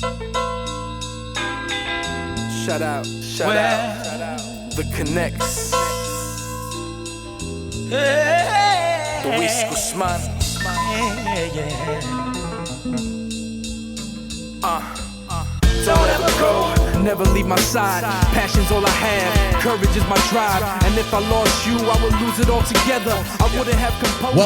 Shout out, shout out, the Connects. Luis Guzman. Don't ever go, never leave my side. Passion's all I have, courage is my drive. And if I lost you, I would lose it all together. I wouldn't have composure.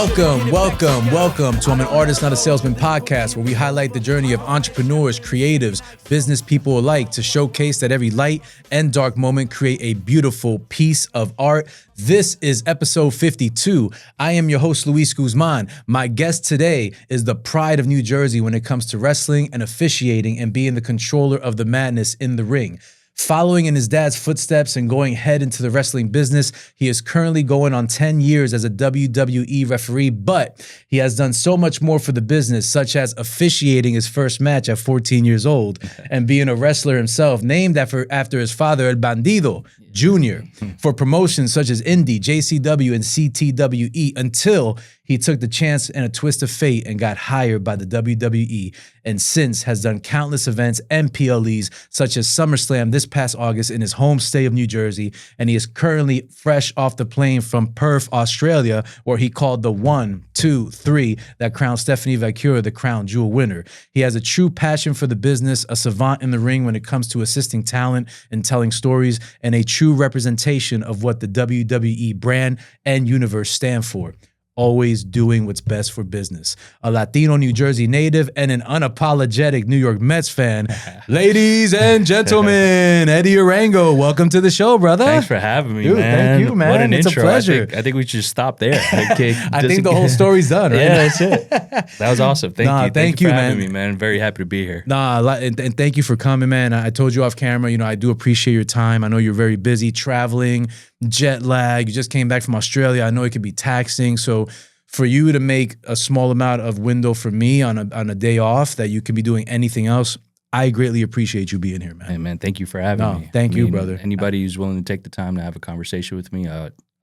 Welcome to I'm an Artist, Not a Salesman podcast, where we highlight the journey of entrepreneurs, creatives, business people alike to showcase that every light and dark moment create a beautiful piece of art. This is episode 52. I am your host, Luis Guzman. My guest today is the pride of New Jersey when it comes to wrestling and officiating and being the controller of the madness in the ring. Following in his dad's footsteps and going head into the wrestling business, he is currently going on 10 years as a WWE referee, but he has done so much more for the business, such as officiating his first match at 14 years old and being a wrestler himself, named after his father, El Bandido Jr., for promotions such as Indie, JCW, and CTWE, until he took the chance and a twist of fate and got hired by the WWE, and since has done countless events and PLEs such as SummerSlam this past August in his home state of New Jersey, and he is currently fresh off the plane from Perth, Australia, where he called the 1, 2, 3 that crowned Stephanie Valkyria the crown jewel winner. He has a true passion for the business, a savant in the ring when it comes to assisting talent and telling stories, and a true representation of what the WWE brand and universe stand for. Always doing what's best for business. A Latino New Jersey native and an unapologetic New York Mets fan. Ladies and gentlemen, Eddie Orengo, welcome to the show, brother. Thanks for having me, Dude, man. thank you, man. What an It's intro. a pleasure. I think we should just stop there. Okay, I think the whole story's done, right? Yeah, that's it. That was awesome. Thank you. Thank you, for man. having me, man. Very happy to be here. And thank you for coming, man. I told you off camera, I do appreciate your time. I know you're very busy traveling, jet lag. You just came back from Australia. I know it could be taxing. So for you to make a small amount of window for me on a day off that you can be doing anything else, I greatly appreciate you being here, man. Hey, man, thank you for having me. Thank you, brother. Anybody who's willing to take the time to have a conversation with me,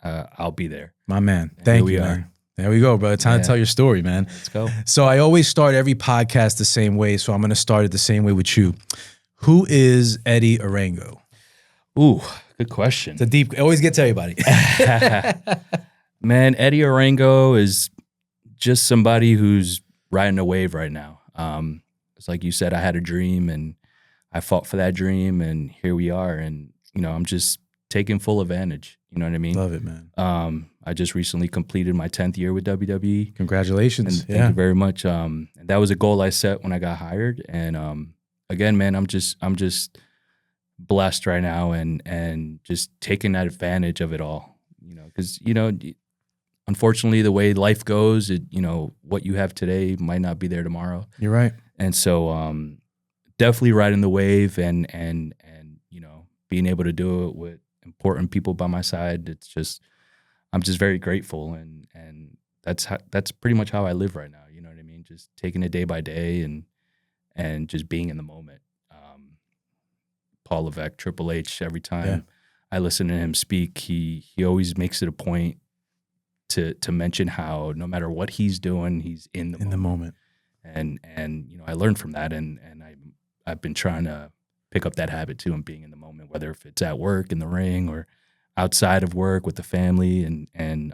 I'll be there. My man. Thank you, man. There we go, brother. Time to tell your story, man. Let's go. So I always start every podcast the same way, so I'm going to start it the same way with you. Who is Eddie Orengo? Ooh, good question. It's a deep, I always get to everybody. Man, Eddie Orengo is just somebody who's riding a wave right now. It's like you said, I had a dream and I fought for that dream, and here we are. And, I'm just taking full advantage. You know what I mean? Love it, man. I just recently completed my 10th year with WWE. Congratulations. And thank you very much. And that was a goal I set when I got hired. And again, man, I'm just blessed right now and just taking that advantage of it all. Because unfortunately, the way life goes, what you have today might not be there tomorrow. You're right. And so definitely riding the wave and being able to do it with important people by my side. I'm just very grateful. And that's pretty much how I live right now. You know what I mean? Just taking it day by day and just being in the moment. Paul Levesque, Triple H, every time I listen to him speak, he always makes it a point to mention how no matter what he's doing, he's in the moment. And I learned from that, and I've been trying to pick up that habit too, and being in the moment, whether if it's at work, in the ring, or outside of work with the family, and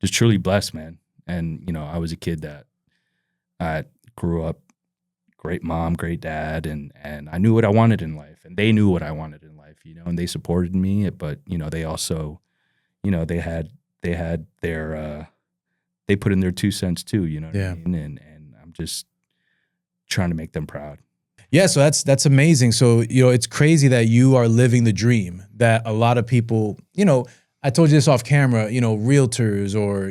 just truly blessed, man. And I was a kid that I grew up, great mom, great dad, and I knew what I wanted in life, and they knew what I wanted in life, and they supported me, but they also, they had their they put in their 2 cents too, you know what I mean? And I'm just trying to make them proud. Yeah, so that's amazing. So, it's crazy that you are living the dream that a lot of people, I told you this off camera, realtors or,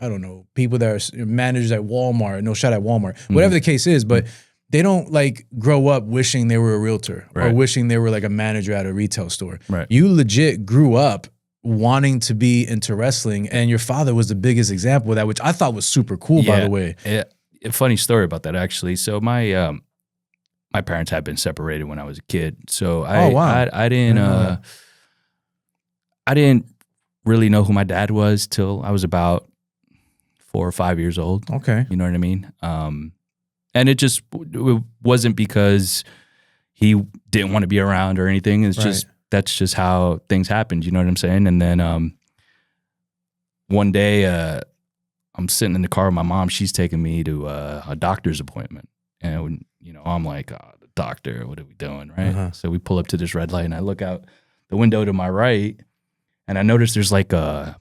I don't know, people that are managers at Walmart, no shot at Walmart, whatever the case is, but they don't grow up wishing they were a realtor or wishing they were a manager at a retail store. Right. You legit grew up wanting to be into wrestling, and your father was the biggest example of that, which I thought was super cool, by the way. Yeah, a funny story about that, actually. So my parents had been separated when I was a kid, so I didn't really know who my dad was till I was about 4 or 5 years old. Okay. You know what I mean? And it wasn't because he didn't want to be around or anything. It's just, that's just how things happened. You know what I'm saying? And then one day I'm sitting in the car with my mom. She's taking me to a doctor's appointment. And, I'm like, oh, the doctor, what are we doing, right? So we pull up to this red light and I look out the window to my right and I notice there's like a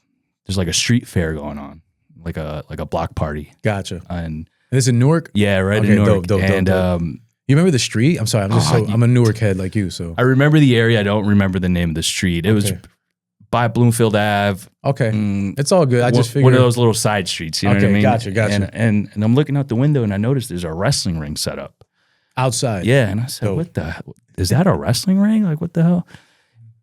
street fair going on, like a block party. Gotcha. And this in Newark? Yeah, right in Newark. Dope. You remember the street? I'm sorry, I'm a Newark head like you, so. I remember the area. I don't remember the name of the street. It was by Bloomfield Ave. Okay, it's all good. I just figured one of those little side streets. You know what I mean? Gotcha. And I'm looking out the window and I noticed there's a wrestling ring set up outside. Yeah, and I said, "What the? Is that a wrestling ring? Like what the hell?"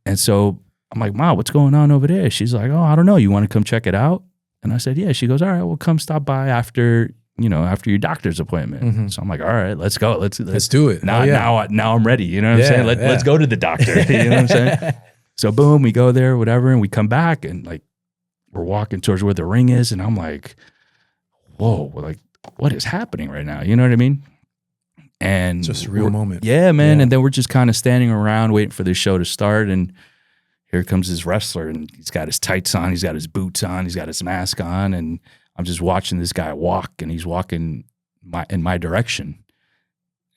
And so I'm like, "Mom, what's going on over there?" She's like, "Oh, I don't know. You want to come check it out?" And I said, "Yeah." She goes, "All right, we'll come stop by after your doctor's appointment." So I'm like, "All right, let's go. Let's do it." Now I'm ready. You know what I'm saying? Let's go to the doctor. You know what I'm saying? So boom, we go there, whatever, and we come back and like we're walking towards where the ring is, and I'm like, whoa, like what is happening right now? You know what I mean? And just a real moment. Yeah, man. Yeah. And then we're just kind of standing around waiting for the show to start, and here comes this wrestler, and he's got his tights on, he's got his boots on, he's got his mask on, and I'm just watching this guy walk, and he's walking in my direction.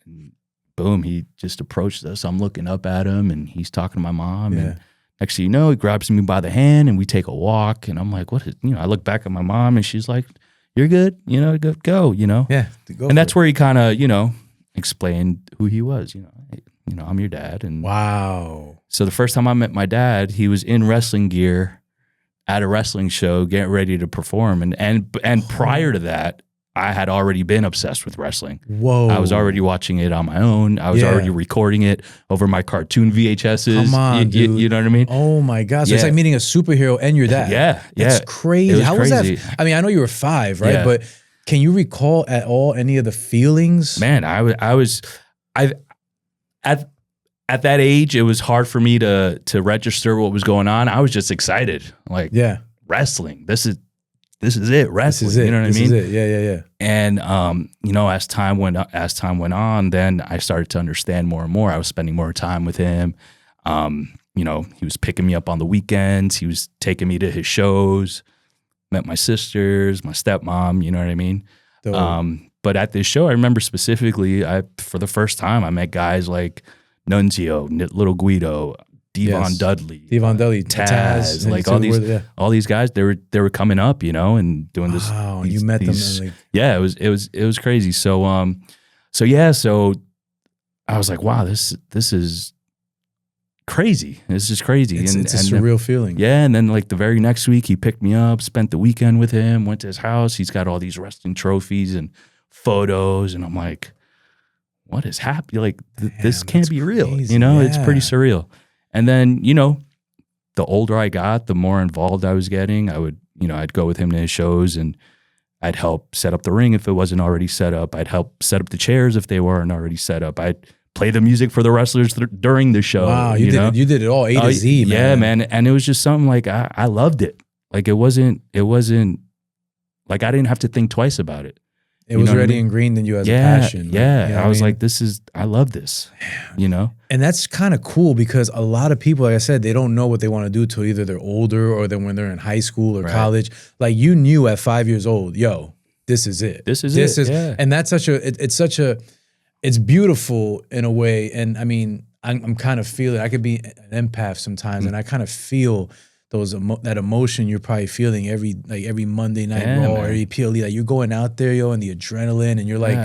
And boom, he just approached us. I'm looking up at him, and he's talking to my mom. And next thing you know, he grabs me by the hand, and we take a walk. And I'm like, what is, I look back at my mom, and she's like, you're good, go. Yeah, go. And that's where he kind of, explained who he was. I'm your dad. And wow. So the first time I met my dad, he was in wrestling gear at a wrestling show, getting ready to perform. And prior to that, I had already been obsessed with wrestling. Whoa. I was already watching it on my own. I was already recording it over my cartoon VHSs. Come on, dude. You know what I mean? Oh my God. So it's like meeting a superhero and your dad. Yeah. It's crazy. How was that? I mean, I know you were 5, right? Yeah. But can you recall at all any of the feelings? Man, at that age, it was hard for me to register what was going on. I was just excited. Like, wrestling. This is it. Wrestling. This is it. You know what I mean? This is it. Yeah. And as time went on, then I started to understand more and more. I was spending more time with him. He was picking me up on the weekends. He was taking me to his shows. Met my sisters, my stepmom. You know what I mean? But at this show, I remember specifically, for the first time, I met guys like Nunzio, Little Guido, Devon Dudley, Taz, like all these guys. They were coming up, and doing this. Wow, you met them. Yeah, it was crazy. So I was like, wow, this is crazy. This is crazy. It's a surreal feeling. Yeah, and then like the very next week, he picked me up, spent the weekend with him, went to his house. He's got all these wrestling trophies and photos, and I'm like, what is happening? Like this can't be real. Crazy. It's pretty surreal. And then, the older I got, the more involved I was getting. I would, I'd go with him to his shows, and I'd help set up the ring if it wasn't already set up. I'd help set up the chairs if they weren't already set up. I'd play the music for the wrestlers during the show. Wow, you did it all A to Z, man. Yeah, man. And it was just something like I loved it. Like it wasn't like I didn't have to think twice about it. It was already ingrained in you as a passion. Yeah. I was like, I love this, And that's kind of cool because a lot of people, like I said, they don't know what they want to do till either they're older or then when they're in high school or college. Like you knew at 5 years old, yo, this is it. This is it. And that's it's beautiful in a way. And I mean, I'm kind of feeling, I could be an empath sometimes and I kind of feel that emotion you're probably feeling every Monday Night Raw or every PLE. Like you're going out there, yo, and the adrenaline, and you're like,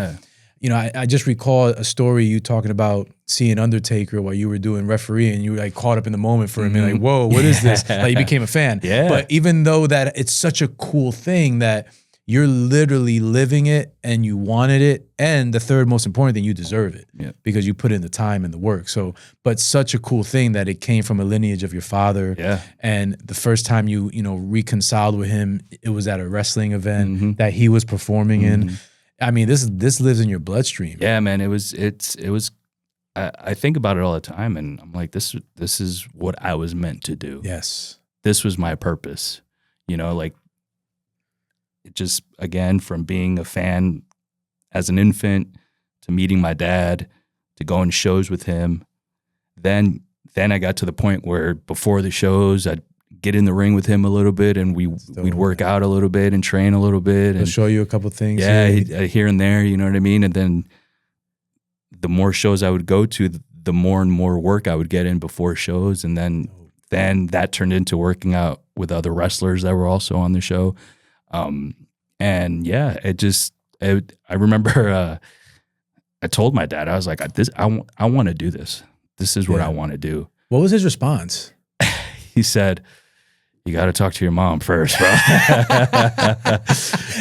I just recall a story you talking about seeing Undertaker while you were doing referee, and you were like caught up in the moment for a minute, like, whoa, what is this? Like you became a fan. Yeah. But even though that it's such a cool thing that you're literally living it and you wanted it, and the third most important thing, you deserve it because you put in the time and the work. So, but such a cool thing that it came from a lineage of your father. Yeah. And the first time you reconciled with him, it was at a wrestling event that he was performing in. I mean, this lives in your bloodstream. Yeah, man. It was. I think about it all the time, and I'm like, this is what I was meant to do. Yes. This was my purpose. Like. Just again from being a fan as an infant to meeting my dad, to going to shows with him. Then I got to the point where before the shows, I'd get in the ring with him a little bit, and we'd work out a little bit and train a little bit. He'll and show you a couple things. Yeah, here and there, you know what I mean? And then the more shows I would go to, the more and more work I would get in before shows. And then that turned into working out with other wrestlers that were also on the show. And yeah, I remember I told my dad, I was like, I want to do this. This is what I want to do. What was his response? He said, you got to talk to your mom first, bro.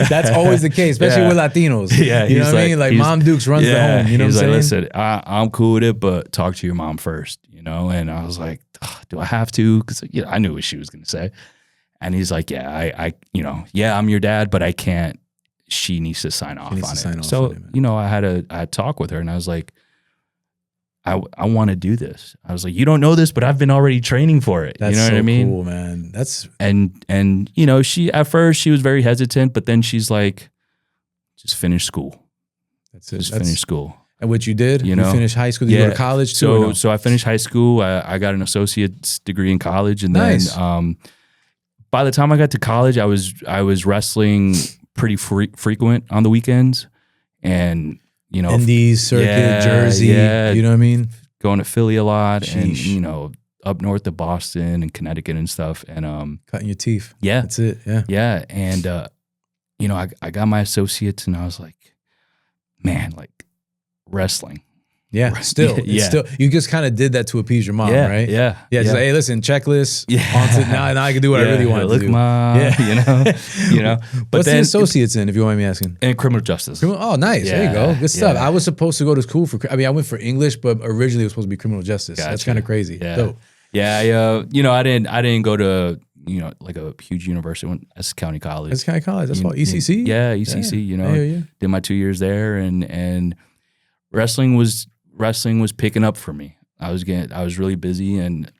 That's always the case, especially with Latinos. Yeah, you know what I mean? Like Mom Dukes runs the home. You know what I'm saying? Listen, I'm cool with it, but talk to your mom first, you know? And I was like, do I have to? Because I knew what she was going to say. And he's like, yeah, I'm your dad, but I can't. She needs to sign off on it. So, I had a talk with her, and I was like, I want to do this. I was like, you don't know this, but I've been already training for it. That's you know so what I mean? Cool, man. That's and she at first she was very hesitant, but then she's like, just finish school. That's it. Just finish school. And what you did? You finished high school? Did you go to college too? So I finished high school. I got an associate's degree in college, and then by the time I got to college, I was wrestling pretty frequent on the weekends, and Indies, circuit, Jersey, you know what I mean? Going to Philly a lot. Sheesh. And, up north to Boston and Connecticut and stuff. And cutting your teeth. Yeah. That's it. Yeah. Yeah. And, I got my associates, and I was like, man, like wrestling. Yeah. Still. You just kind of did that to appease your mom, right? Yeah. Yeah. Just like, hey, listen, checklist. Yeah. Now I can do what I really want to do. Look, Mom. Yeah. But what's the associates in, if you don't mind me asking? In criminal justice. Oh, nice. Yeah, there you go. Good stuff. I was supposed to go to school I went for English, but originally it was supposed to be criminal justice. Gotcha. That's kind of crazy. Yeah. Dope. Yeah. I didn't go to, like a huge university. I went to Essex County College. Essex County College. That's what ECC? Yeah, ECC, did my 2 years there, and wrestling was picking up for me. I was really busy, and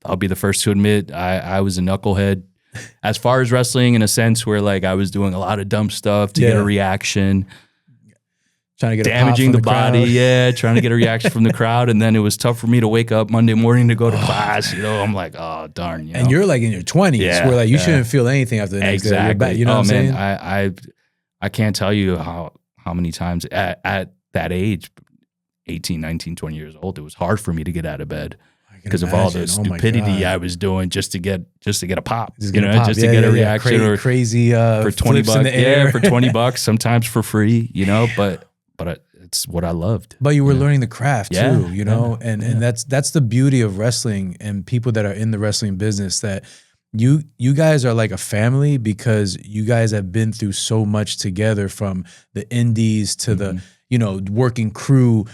I'll be the first to admit I was a knucklehead as far as wrestling, in a sense where like I was doing a lot of dumb stuff to get a reaction, trying to get damaging the body, crowd. Trying to get a reaction from the crowd, and then it was tough for me to wake up Monday morning to go to class. I'm like, oh darn, And you're like in your 20s, where like you shouldn't feel anything after the next day. You're back, you know what I'm saying? I can't tell you how many times at that age, 18, 19, 20 years old, it was hard for me to get out of bed because of all the stupidity I was doing just to get a pop, just to get a reaction, or crazy for $20 in the air. for $20, sometimes for free, but it's what I loved. But you were learning the craft too, and that's the beauty of wrestling and people that are in the wrestling business, that you guys are like a family, because you guys have been through so much together, from the indies to the working crew,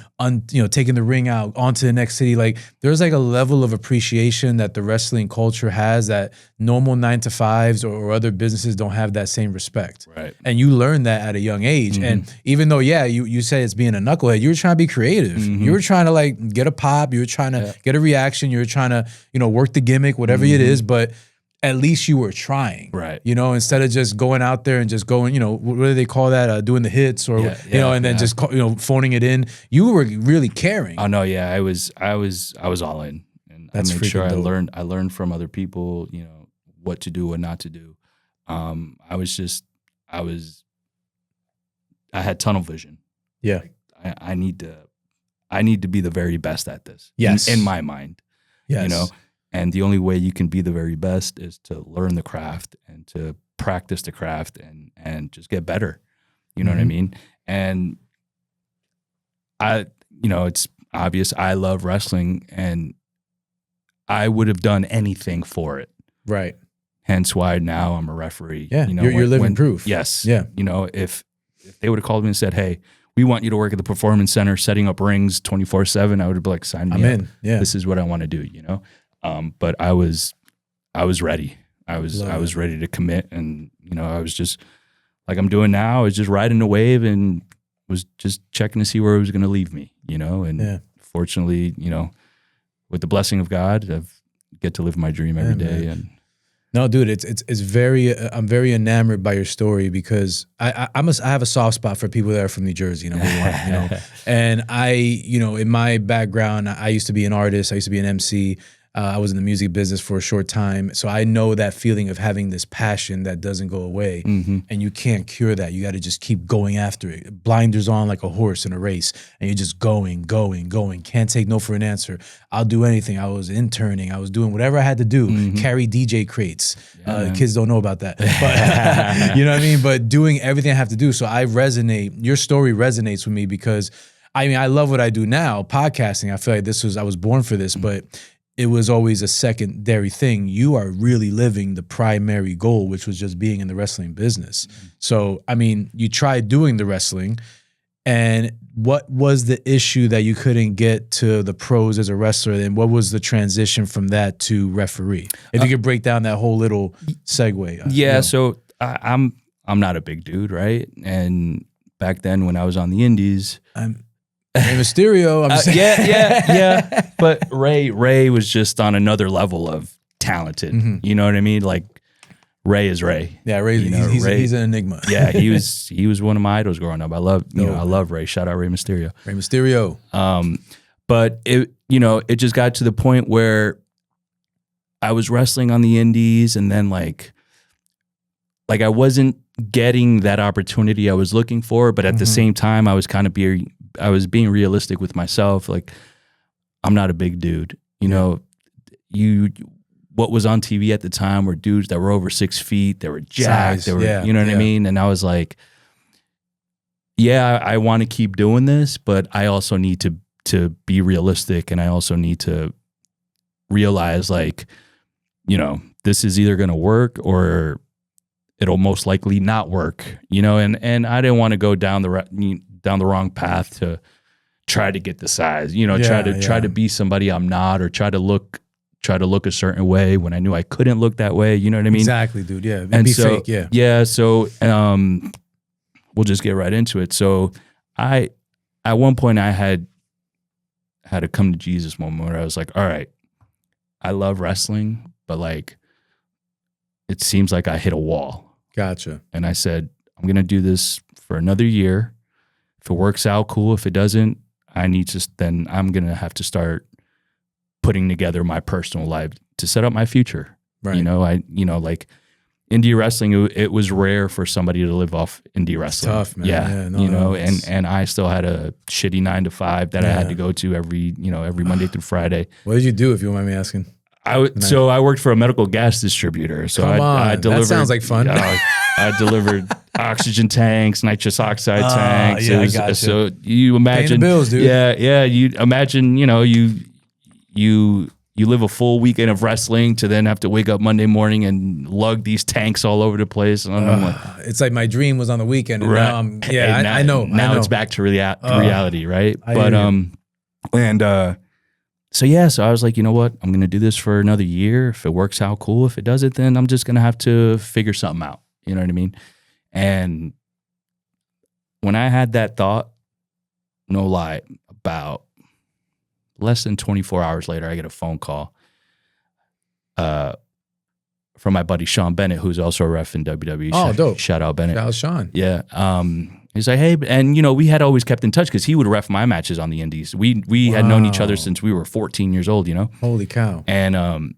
taking the ring out onto the next city. Like there's like a level of appreciation that the wrestling culture has that normal 9-to-5s or other businesses don't have that same respect. Right. And you learn that at a young age. Mm-hmm. And even though, you say it's being a knucklehead, you were trying to be creative. Mm-hmm. You were trying to like get a pop. You were trying to get a reaction. You were trying to, work the gimmick, whatever it is. But at least you were trying, right? Instead of just going out there and just going, what do they call that? Doing the hits, or and then just phoning it in. You were really caring. Oh no, yeah, I was all in, and I made sure I learned from other people, what to do, what not to do. I had tunnel vision. Yeah, like, I need to be the very best at this. Yes, in my mind. Yes. And the only way you can be the very best is to learn the craft and to practice the craft and just get better. You know what I mean? And it's obvious I love wrestling, and I would have done anything for it. Right. Hence why now I'm a referee. Yeah. You're living proof. Yes. Yeah. If they would have called me and said, hey, we want you to work at the Performance Center setting up rings 24/7, I would have been like, sign me up. in. Yeah. This is what I want to do, But I was ready. I was ready to commit, and I was just like I'm doing now. I was just riding the wave and was just checking to see where it was going to leave me. And fortunately, with the blessing of God, I get to live my dream every day. And No, dude, it's very. I'm very enamored by your story because I have a soft spot for people that are from New Jersey, number one, and in my background, I used to be an artist. I used to be an MC. I was in the music business for a short time, so I know that feeling of having this passion that doesn't go away, and you can't cure that. You got to just keep going after it. Blinders on like a horse in a race, and you're just going. Can't take no for an answer. I'll do anything. I was interning. I was doing whatever I had to do. Carry DJ crates. Kids don't know about that, but you know what I mean. But doing everything I have to do. So I resonate. Your story resonates with me because, I love what I do now, podcasting. I feel like I was born for this, but it was always a secondary thing. You are really living the primary goal, which was just being in the wrestling business. So, you tried doing the wrestling, and what was the issue that you couldn't get to the pros as a wrestler? And what was the transition from that to referee? If you could break down that whole little segue. So I'm not a big dude, right? And back then when I was on the indies, Rey Mysterio. Yeah. But Ray was just on another level of talented. You know what I mean? Like Ray is Ray. Yeah, Ray. He's an enigma. Yeah, he was one of my idols growing up. I love Ray. Shout out Rey Mysterio. Rey Mysterio. But it just got to the point where I was wrestling on the indies, and then like I wasn't getting that opportunity I was looking for, but at the same time, I was being realistic with myself. Like, I'm not a big dude. What was on TV at the time were dudes that were over 6 feet. They were jacked. You know what I mean? And I was like, I want to keep doing this, but I also need to be realistic, and I also need to realize, like, this is either going to work or it'll most likely not work. And I didn't want to go down the wrong path to try to get the size, try to be somebody I'm not, or try to look a certain way when I knew I couldn't look that way. You know what I mean? Exactly, dude. Yeah. And be so, fake. Yeah. Yeah. So, we'll just get right into it. So at one point I had a come to Jesus moment where I was like, all right, I love wrestling, but like, it seems like I hit a wall. Gotcha. And I said, I'm going to do this for another year. If it works out, cool. If it doesn't, then I'm going to have to start putting together my personal life to set up my future. Right. Like indie wrestling, it was rare for somebody to live off indie wrestling. It's tough, man. Yeah. And I still had a shitty 9 to 5 that I had to go to every Monday through Friday. What did you do, if you don't mind me asking? I worked for a medical gas distributor. So I delivered. That sounds like fun. I delivered oxygen tanks, nitrous oxide tanks. Yeah, I gotcha. So you imagine, paying the bills, dude. Yeah. You imagine, you live a full weekend of wrestling to then have to wake up Monday morning and lug these tanks all over the place. And I'm like, it's like my dream was on the weekend, and right. now I know. Now it's back to reality, right? So I was like, you know what? I'm going to do this for another year. If it works out, cool. If it doesn't, then I'm just going to have to figure something out. You know what I mean? And when I had that thought, no lie, about less than 24 hours later, I get a phone call from my buddy Sean Bennett, who's also a ref in WWE. Oh, dope. Shout out Bennett. Shout out Sean. Yeah. He's like, hey, and we had always kept in touch because he would ref my matches on the indies. We had known each other since we were 14 years old, Holy cow. And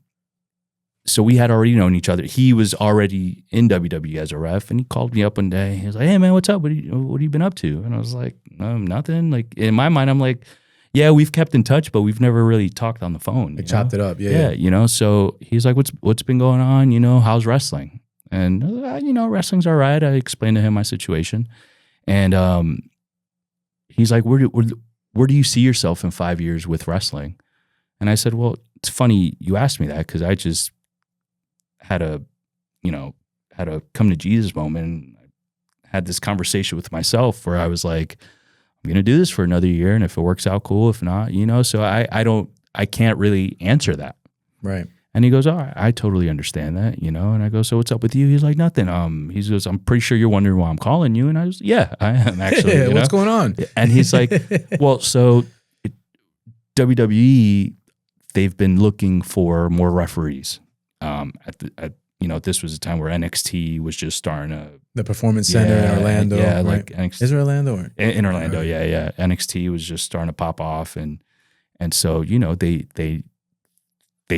so we had already known each other. He was already in WWE as a ref, and he called me up one day. He was like, hey man, what's up? What have you been up to? And I was like, nothing. Like in my mind, I'm like, yeah, we've kept in touch, but we've never really talked on the phone. Chopped it up. Yeah. So he's like, what's been going on? How's wrestling? And wrestling's all right. I explained to him my situation. And he's like, where do you see yourself in 5 years with wrestling? And I said, well, it's funny you asked me that because I just had a come to Jesus moment. And I had this conversation with myself where I was like, I'm going to do this for another year. And if it works out, cool. If not, so I can't really answer that. Right. And he goes, all right, I totally understand that, And I go, so what's up with you? He's like, nothing. He goes, I'm pretty sure you're wondering why I'm calling you. And I was, yeah, I am actually. What's going on? And he's like, well, so WWE, they've been looking for more referees at this was a time where NXT was just starting the Performance Center in Orlando. Yeah, right? like NXT. Is it Orlando? Or? In Orlando, yeah. NXT was just starting to pop off, and so they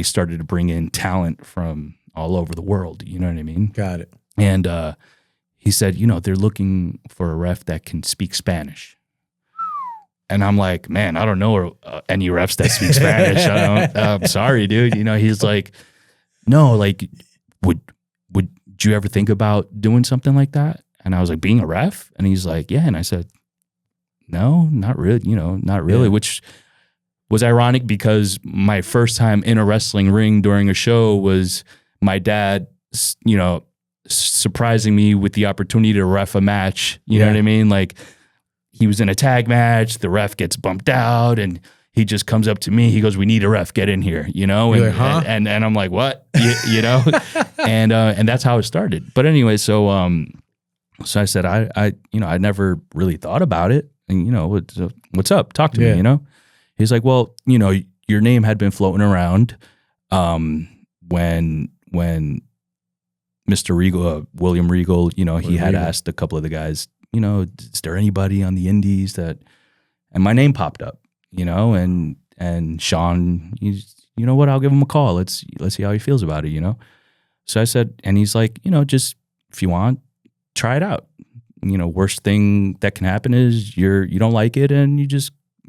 started to bring in talent from all over the world. You know what I mean? Got it. And he said, they're looking for a ref that can speak Spanish. And I'm like, man, I don't know any refs that speak Spanish. I'm sorry, dude. He's like, no, like, would you ever think about doing something like that? And I was like, being a ref? And he's like, yeah. And I said, no, not really, not really, which was ironic because my first time in a wrestling ring during a show was my dad, surprising me with the opportunity to ref a match. You know what I mean? Like, he was in a tag match, the ref gets bumped out, and he just comes up to me. He goes, "We need a ref. Get in here." And like, huh? and I'm like, "What?" And that's how it started. But anyway, so I said, I never really thought about it. And what's up? Talk to me. He's like, "Well, your name had been floating around when Mr. Regal, William Regal, he had asked a couple of the guys, is there anybody on the indies and my name popped up, and Sean, you know what, I'll give him a call. Let's see how he feels about it, So I said, and he's like, just if you want, try it out. Worst thing that can happen is you don't like it and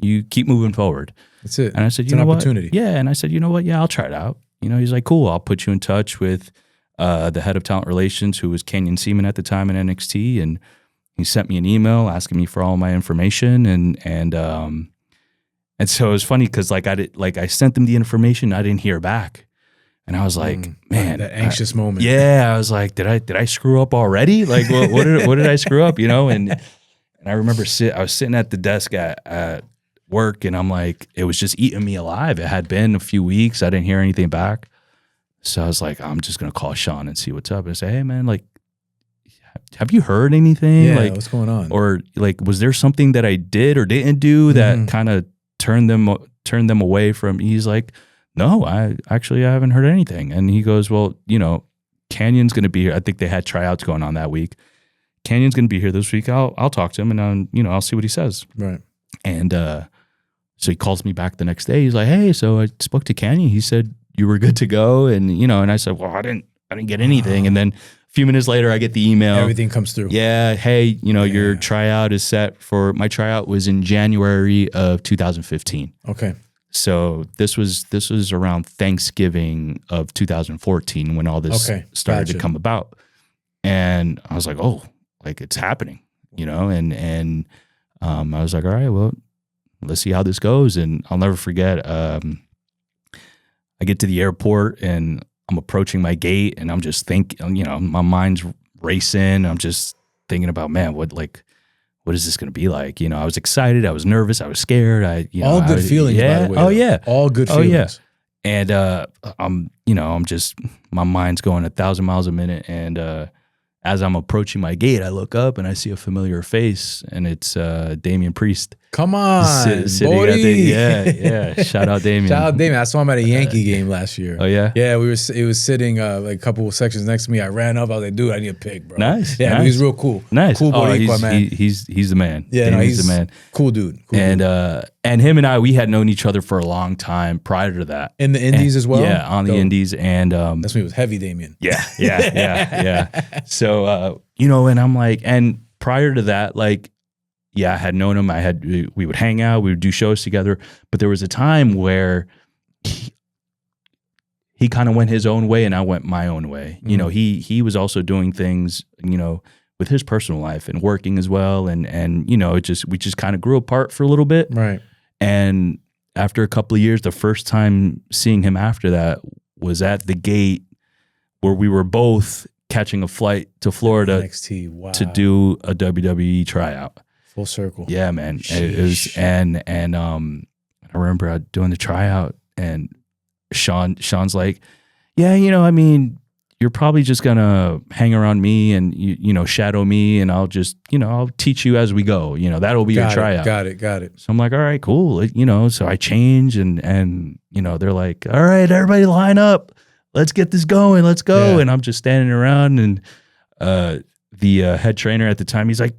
you keep moving forward. That's it. And I said, it's an opportunity. Yeah. And I said, you know what? Yeah, I'll try it out. He's like, cool. I'll put you in touch with the head of talent relations, who was Kenyon Seaman at the time in NXT. And he sent me an email asking me for all my information. And so it was funny because I sent them the information. I didn't hear back. And I was like, man, that anxious moment. Yeah. I was like, did I screw up already? Like, what did I screw up? And I remember I was sitting at the desk at work, and I'm like, it was just eating me alive. It had been a few weeks. I didn't hear anything back. So I was like, I'm just going to call Sean and see what's up and say, hey man, like, have you heard anything? Yeah, like, what's going on? Or like, was there something that I did or didn't do that kind of turned them away from? He's like, no, I haven't heard anything. And he goes, well, Canyon's going to be here. I think they had tryouts going on that week. Canyon's going to be here this week. I'll talk to him and I'll see what he says. Right. And so he calls me back the next day. He's like, hey, so I spoke to Canyon. He said you were good to go. And, and I said, well, I didn't get anything. And then a few minutes later, I get the email. Everything comes through. Yeah. Hey, your tryout is set for, my tryout was in January of 2015. Okay. So this was around Thanksgiving of 2014 when all this started to come about. And I was like, oh, like it's happening, and I was like, all right, well, let's see how this goes. And I'll never forget, I get to the airport and I'm approaching my gate and I'm just thinking, my mind's racing. I'm just thinking about, man, what is this going to be like? I was excited. I was nervous. I was scared. All good feelings, by the way. Oh, yeah. All good feelings. Oh, yeah. And, I'm just, my mind's going 1,000 miles a minute. And as I'm approaching my gate, I look up and I see a familiar face, and it's Damian Priest. Come on, sitting at yeah. Shout out Damian. Shout out Damian. I saw him at a Yankee game last year. Oh yeah, yeah. It was sitting like a couple of sections next to me. I ran up. I was like, dude, I need a pic, bro. Nice. Yeah, nice. He's real cool. Nice. Cool Boricua, man. He's the man. Yeah, he's the man. Cool dude. And him and I, we had known each other for a long time prior to that. In the indies as well? Yeah, on the indies. And that's when he was heavy, Damian. Yeah. So, and I'm like, and prior to that, like, yeah, I had known him. We would hang out, we would do shows together. But there was a time where he kind of went his own way and I went my own way. Mm-hmm. He was also doing things, with his personal life and working as well. And we just kind of grew apart for a little bit. Right. And after a couple of years, the first time seeing him after that was at the gate where we were both catching a flight to Florida NXT, wow. to do a WWE tryout. Full circle. Yeah, man. It was, and I remember doing the tryout, and Sean's like, yeah, you're probably just gonna hang around me and shadow me, and I'll just I'll teach you as we go. That'll be your tryout. Got it. So I'm like, all right, cool. So I change, and they're like, all right, everybody line up. let's get this going. Let's go. Yeah. And I'm just standing around, and the head trainer at the time, he's like,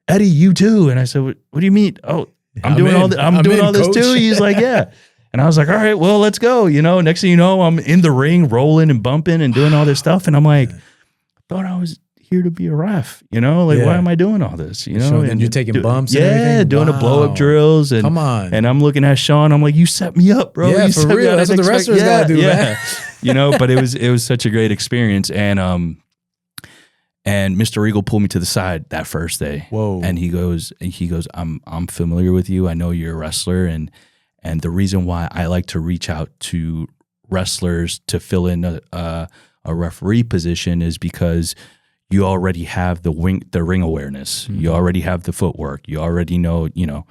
Eddie, you too. And I said, what do you mean? Oh, I'm doing all this too. He's like, yeah. And I was like, all right, well, let's go. You know, next thing you know, I'm in the ring rolling and bumping and doing all this stuff. And I'm like, I thought I was here to be a ref, you know, like, why am I doing all this? You know, sure, and you're taking bumps and everything? Doing the blow up drills. And come on. And I'm looking at Sean. I'm like, you set me up, bro. Yeah, you for real. That's what the wrestlers gotta do, man. You know, but it was such a great experience. And Mr. Regal pulled me to the side that first day. Whoa. And he goes, I'm familiar with you. I know you're a wrestler. And the reason why I like to reach out to wrestlers to fill in a referee position is because you already have the ring awareness. Mm-hmm. You already have the footwork. You already know, you know.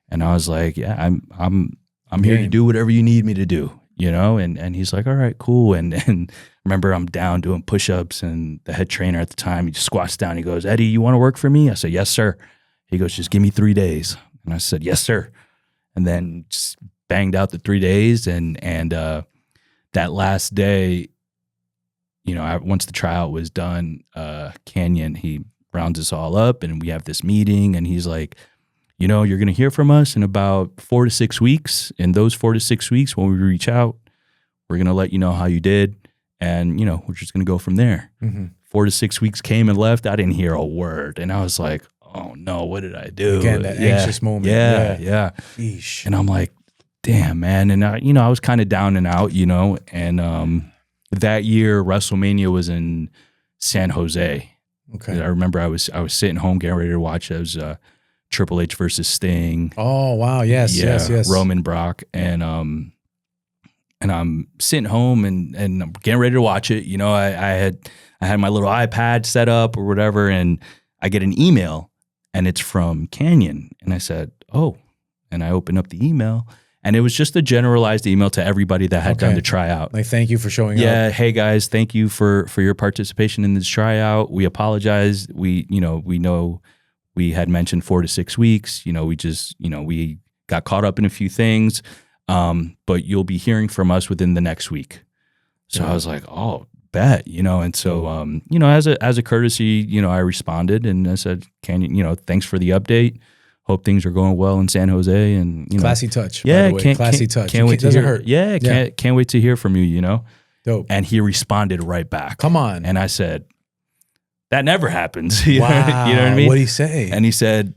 And I was like, yeah, I'm here to do whatever you need me to do, you know. And he's like, all right, cool. And remember, I'm down doing push-ups, and the head trainer at the time, he just squats down. He goes, Eddie, you want to work for me? I said, yes, sir. He goes, just give me 3 days. And I said, yes, sir. And then just banged out the 3 days, and that last day, you know, once the tryout was done, Canyon, he rounds us all up, and we have this meeting, and he's like, you know, you're going to hear from us in about 4 to 6 weeks. In those 4 to 6 weeks, when we reach out, we're going to let you know how you did, and, you know, we're just going to go from there. Mm-hmm. 4 to 6 weeks came and left. I didn't hear a word, and I was like, oh, no, what did I do? Again, that anxious moment. Yeah. Eesh. And I'm like, damn, man. And I was kind of down and out, you know, and that year, WrestleMania was in San Jose. Okay. And I remember I was sitting home getting ready to watch. It was Triple H versus Sting. Oh wow! Yes. Roman Brock, and I'm sitting home and I'm getting ready to watch it. You know, I had my little iPad set up or whatever, and I get an email, and it's from Canyon, and I said, oh, and I open up the email. And it was just a generalized email to everybody that had done the tryout. Like, thank you for showing up. Yeah, hey guys, thank you for your participation in this tryout. We apologize. We know we had mentioned 4 to 6 weeks. You know, we got caught up in a few things. But you'll be hearing from us within the next week. So I was like, oh, bet, you know. And so you know, as a courtesy, you know, I responded and I said, thanks for the update. Hope things are going well in San Jose, and, you know, classy touch. Yeah, classy touch. Can't wait to hear. Hurt. Yeah, can't wait to hear from you. You know, dope. And he responded right back. Come on. And I said, that never happens. You wow. know what I mean? What did he say? And he said,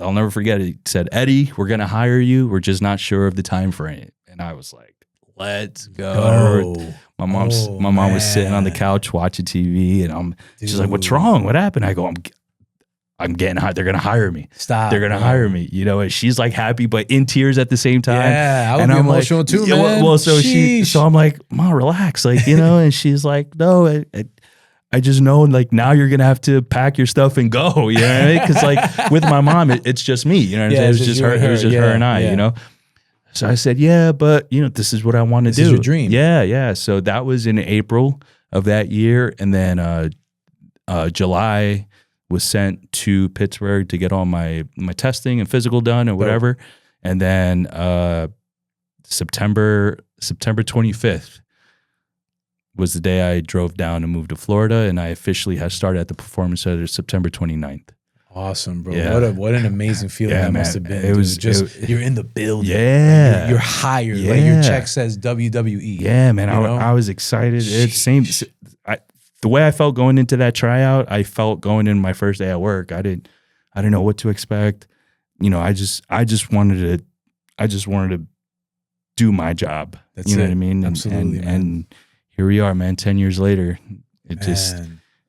I'll never forget it. He said, Eddie, we're gonna hire you. We're just not sure of the time frame. And I was like, let's go. My mom was sitting on the couch watching TV, and she's like, what's wrong? What happened? I go, I'm getting hired. They're going to hire me. Stop. They're going to hire me. You know, and she's like happy, but in tears at the same time. Yeah, I would be emotional like, too, man. Well, so I'm like, Mom, relax. Like, you know, and she's like, no, I just know, like, now you're going to have to pack your stuff and go. You know what I mean? Because, like, with my mom, it's just me. You know what I'm saying? It was just her. It was just her and I, you know? So I said, yeah, but, you know, this is what I want to do. This is your dream. Yeah. So that was in April of that year. And then July was sent to Pittsburgh to get all my testing and physical done and whatever. And then September 25th was the day I drove down and moved to Florida, and I officially had started at the Performance Center September 29th. Awesome, bro. Yeah. What an amazing feeling that must have been. It was just you're in the building. Yeah. Like you're hired. Yeah. Like your check says WWE. Yeah, man. I was excited. It's the way I felt going into that tryout, I felt going in my first day at work. I didn't know what to expect. You know, I just wanted to do my job. That's you know what I mean? Absolutely. And here we are, man. 10 years later,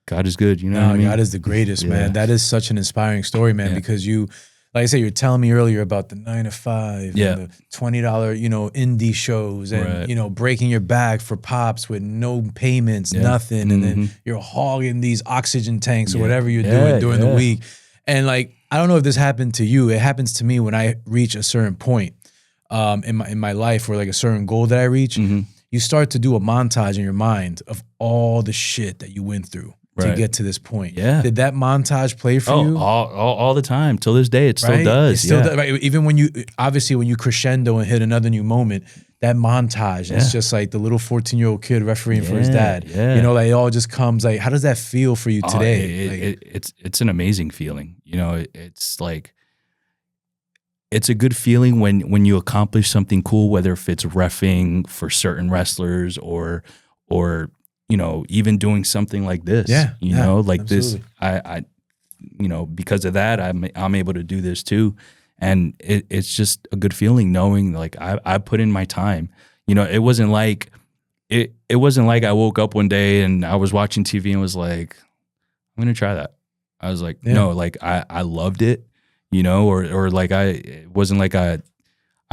God is good. You know what I mean? God is the greatest, man. That is such an inspiring story, man, because you, like I said, you're telling me earlier about the 9 to 5, and the $20, you know, indie shows, and, you know, breaking your back for pops with no payments, nothing. And then you're hogging these oxygen tanks or whatever you're doing during the week. And, like, I don't know if this happened to you. It happens to me when I reach a certain point in my life, or like a certain goal that I reach. You start to do a montage in your mind of all the shit that you went through to get to this point. Yeah. Did that montage play for you? All the time. Till this day, it still does. It still does, right? Even when you, obviously when you crescendo and hit another new moment, that montage. It's just like the little 14-year-old kid refereeing for his dad. You know, like it all just comes like, how does that feel for you today? It's an amazing feeling. You know, it's like, it's a good feeling when you accomplish something cool, whether if it's reffing for certain wrestlers or you know, even doing something like this. You know, like absolutely. This. I you know, because of that, I'm able to do this too, and it's just a good feeling knowing like I put in my time. You know, it wasn't like I woke up one day and I was watching TV and was like, I'm gonna try that. I was like, no, like I loved it. You know, or like it wasn't like I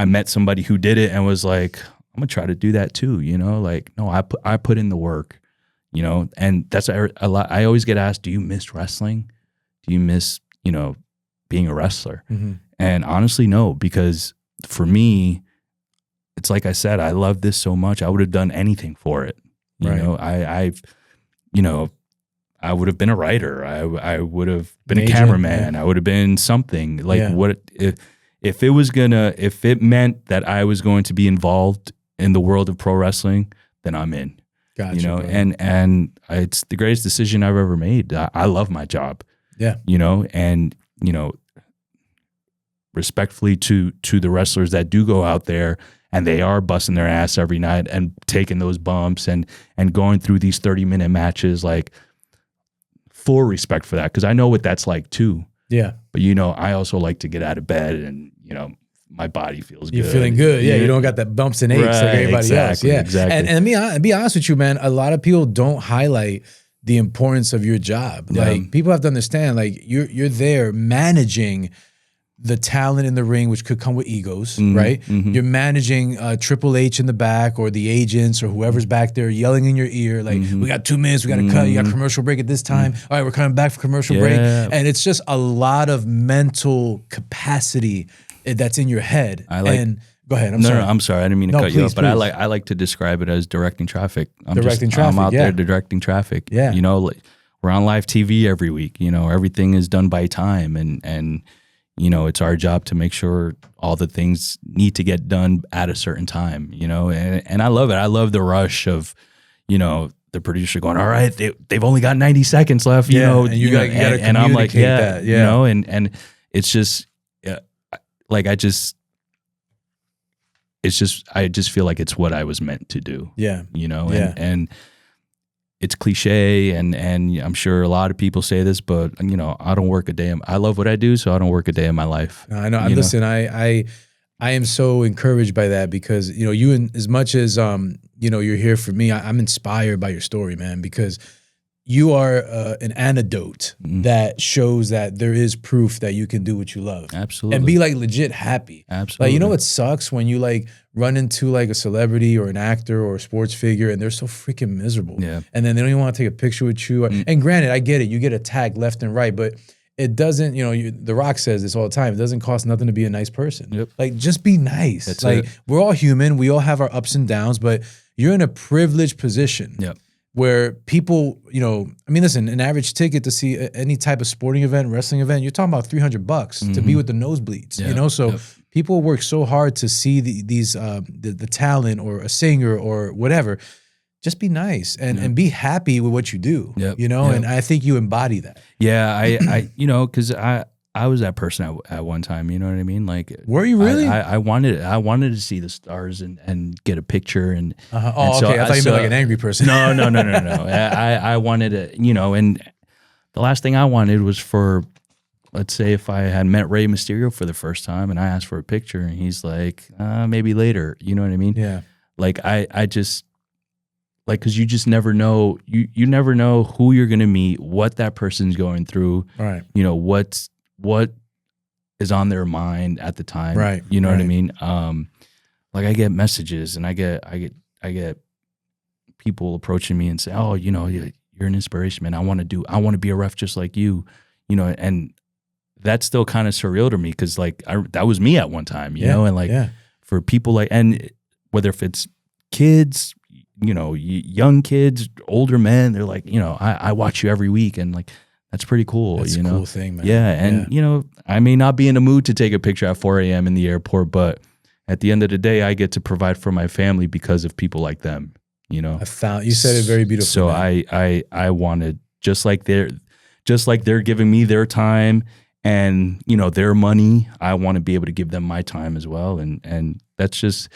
met somebody who did it and was like, I'm gonna try to do that too. You know, like no, I put in the work. You know, and that's a lot. I always get asked, do you miss wrestling? Do you miss, you know, being a wrestler? And honestly, no, because for me, it's like I said, I love this so much. I would have done anything for it. You know, I've, you know, I would have been a writer. I would have been a cameraman. I would have been something like what if it meant that I was going to be involved in the world of pro wrestling, then I'm in. Gotcha, you know, bro. and it's the greatest decision I've ever made. I love my job. You know, and you know, respectfully to the wrestlers that do go out there and they are busting their ass every night and taking those bumps and going through these 30-minute matches, like full respect for that, because I know what that's like too. But you know, I also like to get out of bed and you know, my body feels good. You're feeling good. You don't got that bumps and aches like everybody else. Exactly. And be honest with you, man, a lot of people don't highlight the importance of your job. Like people have to understand, like you're there managing the talent in the ring, which could come with egos, right? You're managing Triple H in the back or the agents or whoever's back there yelling in your ear, like, we got 2 minutes, we got to cut, you got a commercial break at this time. All right, we're coming back for commercial break. And it's just a lot of mental capacity that's in your head. Go ahead. I'm sorry. I'm sorry. I didn't mean to cut you off, but I like to describe it as directing traffic. I'm out there directing traffic. You know, like, we're on live TV every week. You know, everything is done by time, and you know, it's our job to make sure all the things need to get done at a certain time. You know, and I love it. I love the rush of, you know, the producer going, all right, they've only got 90 seconds left. You know, and you got to and I'm like, that. You know, and it's just like I just feel like it's what I was meant to do. You know, and it's cliche and I'm sure a lot of people say this, but you know, I don't work a day. I love what I do, so I don't work a day in my life. I know. Listen, I am so encouraged by that because, you know, you, as much as, you know, you're here for me, I'm inspired by your story, man, because you are an antidote that shows that there is proof that you can do what you love. Absolutely. And be like legit happy. Absolutely. Like, you know what sucks when you like run into like a celebrity or an actor or a sports figure and they're so freaking miserable. And then they don't even want to take a picture with you. And granted, I get it. You get attacked left and right, but it doesn't, you know, The Rock says this all the time. It doesn't cost nothing to be a nice person. Like, just be nice. That's like, it. We're all human. We all have our ups and downs, but you're in a privileged position. Where people, you know, I mean, listen, an average ticket to see any type of sporting event, wrestling event, you're talking about $300 to be with the nosebleeds, you know? So people work so hard to see the talent or a singer or whatever. Just be nice and be happy with what you do, you know? And I think you embody that. I you know, because I was that person at one time, you know what I mean? Like, were you really? I wanted to see the stars and get a picture and. Oh, okay. I thought you meant like an angry person. No. I wanted to, you know, and the last thing I wanted was for, let's say, if I had met Rey Mysterio for the first time and I asked for a picture and he's like, maybe later, you know what I mean? Like I just. Like, because you just never know, you never know who you're gonna meet, what that person's going through, right? You know what is on their mind at the time, right? You know what I mean? Like I get messages and I get people approaching me and say, oh, you know, you're an inspiration, man. I want to be a ref just like you know, and that's still kind of surreal to me because like that was me at one time, you know, and like for people like, and whether if it's kids, you know, young kids, older men, they're like, you know, I watch you every week and like, that's pretty cool. That's you know? A cool thing, man. And you know, I may not be in the mood to take a picture at 4 a.m. in the airport, but at the end of the day, I get to provide for my family because of people like them. You know, you said it very beautifully. So I wanted, just like they're giving me their time and, you know, their money, I want to be able to give them my time as well. And that's just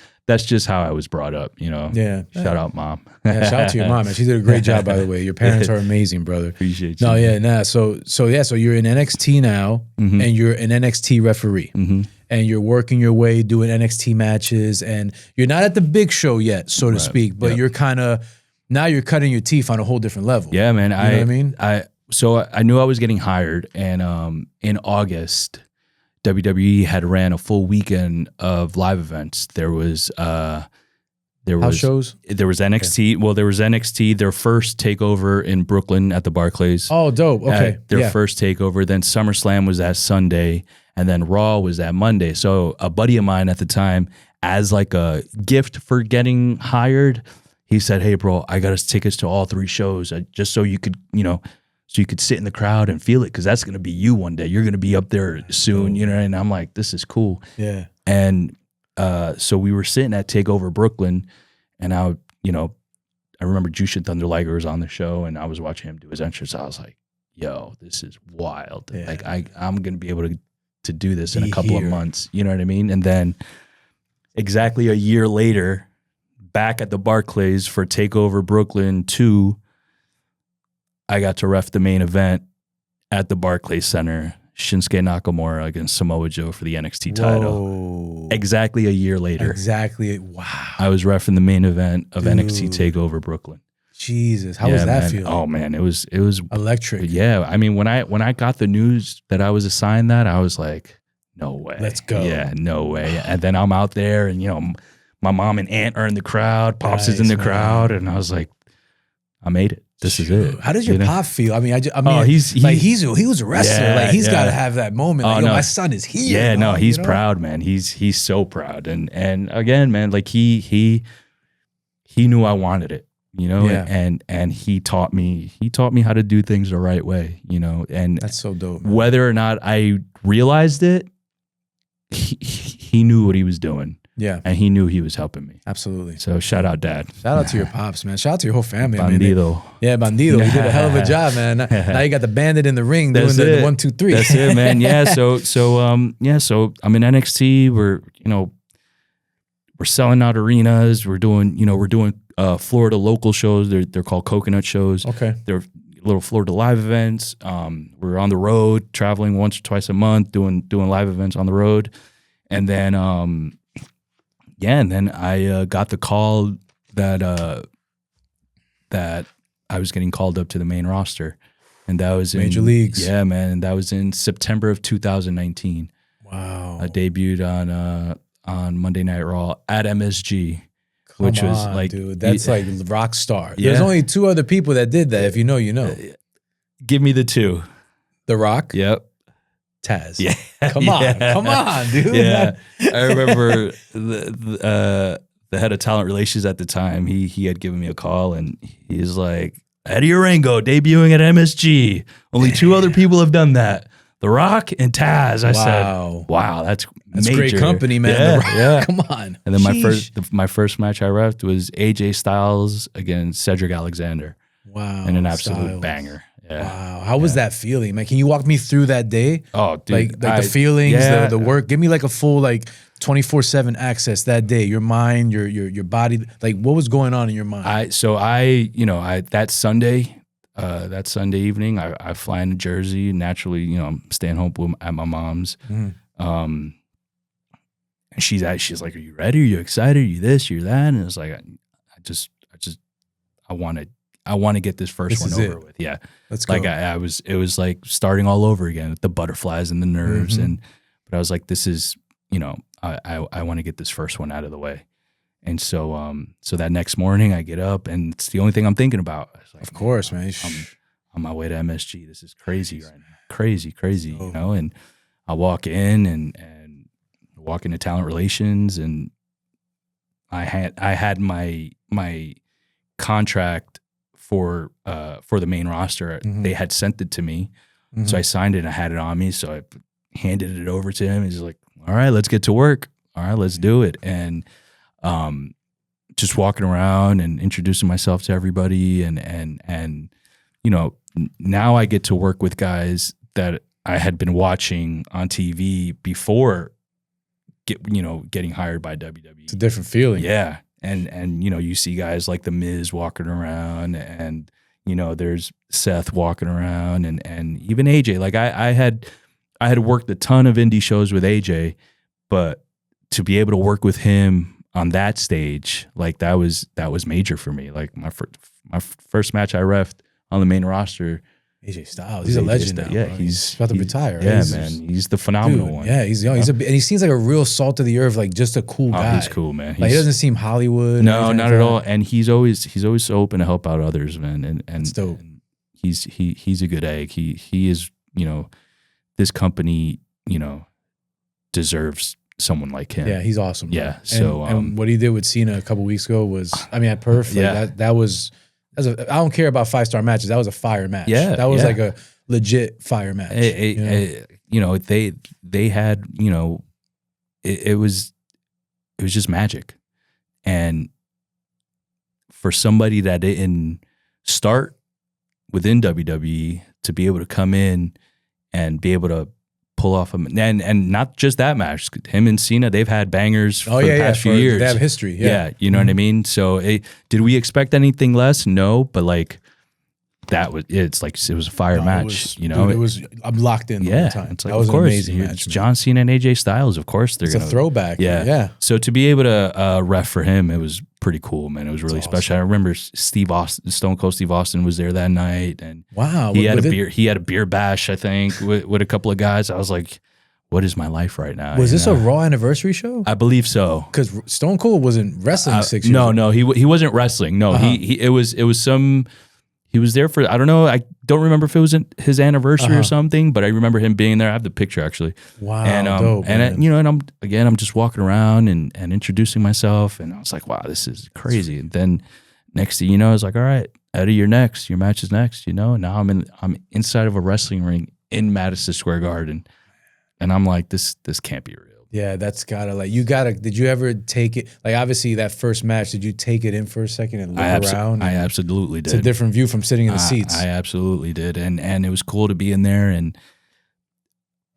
how I was brought up, you know. Yeah. Shout out, Mom. Yeah, shout out to your mom, man. She did a great job, by the way. Your parents are amazing, brother. Appreciate you. No, yeah, nah. So you're in NXT now, and you're an NXT referee, and you're working your way doing NXT matches, and you're not at the big show yet, so to speak, but you're kind of, now you're cutting your teeth on a whole different level. Yeah, man. You know what I mean? So I knew I was getting hired, and in August, WWE had ran a full weekend of live events. There was house shows. There was NXT. Okay. Well, there was NXT. Their first takeover in Brooklyn at the Barclays. Oh, dope. Okay, their first takeover. Then SummerSlam was that Sunday, and then Raw was that Monday. So a buddy of mine at the time, as like a gift for getting hired, he said, "Hey, bro, I got us tickets to all 3 shows, just so you could, you know." So you could sit in the crowd and feel it, because that's going to be you one day. You're going to be up there soon, you know. And I'm like, this is cool. Yeah. And so we were sitting at Takeover Brooklyn, and I remember Jushin Thunder Liger was on the show, and I was watching him do his entrance. I was like, yo, this is wild. Yeah. Like I'm going to be able to do this in a couple of months. You know what I mean? And then exactly a year later, back at the Barclays for Takeover Brooklyn 2, I got to ref the main event at the Barclays Center, Shinsuke Nakamura against Samoa Joe for the NXT title. Exactly a year later. Exactly. Wow. I was reffing the main event of NXT TakeOver Brooklyn. Jesus, how was that feeling? Oh man, it was electric. Yeah, I mean, when I got the news that I was assigned that, I was like, no way. Let's go. Yeah, no way. And then I'm out there, and you know, my mom and aunt are in the crowd, Pops is in the crowd, and I was like, I made it. This is it. How does your pop feel? I mean, he was a wrestler. Yeah, like he's got to have that moment. Like, my son is here. Yeah, no, he's proud, man. He's so proud. And again, man, like he knew I wanted it, you know. Yeah. And he taught me how to do things the right way, you know. And that's so dope, man. Whether or not I realized it, he knew what he was doing. Yeah. And he knew he was helping me. Absolutely. So shout out, Dad. Shout out to your pops, man. Shout out to your whole family. Bandido. Bandido. He did a hell of a job, man. Now you got the bandit in the ring doing the 1, 2, 3. That's it, man. Yeah. So I'm in NXT. We're selling out arenas. We're doing Florida local shows. They're called coconut shows. Okay. They're little Florida live events. We're on the road, traveling once or twice a month, doing live events on the road. And then and then I got the call that I was getting called up to the main roster, and that was in Major Leagues. Yeah, man, and that was in September of 2019. Wow. I debuted on Monday Night Raw at MSG, which was like, dude, that's like rock star. Yeah. There's only 2 other people that did that. If you know, you know. Give me the 2. The Rock. Yep. Taz. Yeah. Come on, dude. Yeah. I remember the head of talent relations at the time, he had given me a call, and he's like, Eddie Orengo debuting at MSG. Only 2 other people have done that. The Rock and Taz. I said, wow, that's major. Great company, man. Yeah. Come on. And then my first match I reffed was AJ Styles against Cedric Alexander. Wow. And an absolute banger. Yeah. Wow. How was that feeling, man? Can you walk me through that day? Oh, dude. Like the feelings, the work. Give me like a full 24/7 access that day. Your mind, your body. Like, what was going on in your mind? That Sunday evening, I fly into Jersey. Naturally, I'm staying home at my mom's. And she's like, "Are you ready? Are you excited? Are you this? You're that?" And it's like, I want to get this first one over with. Yeah. Let's go. Like it was like starting all over again with the butterflies and the nerves. But I was like, this is, I want to get this first one out of the way. And so that next morning I get up, and it's the only thing I'm thinking about. I was like, of course, man. I'm on my way to MSG. This is crazy right now. Crazy, and I walk in and walk into talent relations, and I had my contract for the main roster. They had sent it to me. So I signed it and I had it on me. So I handed it over to him. He's like, all right, let's get to work. all right, let's do it. And just walking around and introducing myself to everybody, and you know, now I get to work with guys that I had been watching on TV before getting hired by WWE. It's a different feeling. Yeah. And you know, you see guys like The Miz walking around, and you know, there's Seth walking around, and even AJ. Like I had worked a ton of indie shows with AJ, but to be able to work with him on that stage, like that was major for me. Like my first match I refed on the main roster. AJ Styles, he's a legend now. Yeah, bro. he's about to retire. Yeah, man, he's the phenomenal one. Yeah, he's young. And he seems like a real salt of the earth, like just a cool guy. He's cool, man. Like, he doesn't seem Hollywood. No, not at all. And he's always so open to help out others, man. And That's dope. He's a good egg. He is, you know, this company, you know, deserves someone like him. Yeah, he's awesome. Bro. Yeah. So and what he did with Cena a couple weeks ago was, I mean, at Perth, like that was. I don't care about 5-star matches. That was a fire match. Yeah, that was like a legit fire match. You know, they had, you know, it was just magic. And for somebody that didn't start within WWE to be able to come in and be able to pull off and not just that match, him and Cena, they've had bangers for the past few years. They have history. Yeah, you know what I mean? So did we expect anything less? No, but like it was a fire match, you know? Dude, I'm locked in the whole time. It's like, that was of course, an amazing match. It's John Cena and AJ Styles, of course. It's a throwback. Yeah. So to be able to ref for him, it was pretty cool, man. It was really special. I remember Stone Cold Steve Austin was there that night, and wow, he had a beer bash, I think, with a couple of guys. I was like, what is my life right now? Was this a Raw anniversary show? I believe so. Because Stone Cold wasn't wrestling 6 years ago. No, he wasn't wrestling. No, it was some. He was there for, I don't know, I don't remember if it was his anniversary or something, but I remember him being there. I have the picture actually. Wow, and dope, and you know, and I'm just walking around and introducing myself, and I was like, wow, this is crazy. And then next thing you know, I was like, all right, Eddie, you're next. Your match is next. You know, and now I'm inside of a wrestling ring in Madison Square Garden, and I'm like, this can't be real. Yeah, that's gotta did you ever take it, like obviously that first match, did you take it in for a second and look around? I absolutely did. It's a different view from sitting in the seats. I absolutely did. And it was cool to be in there, and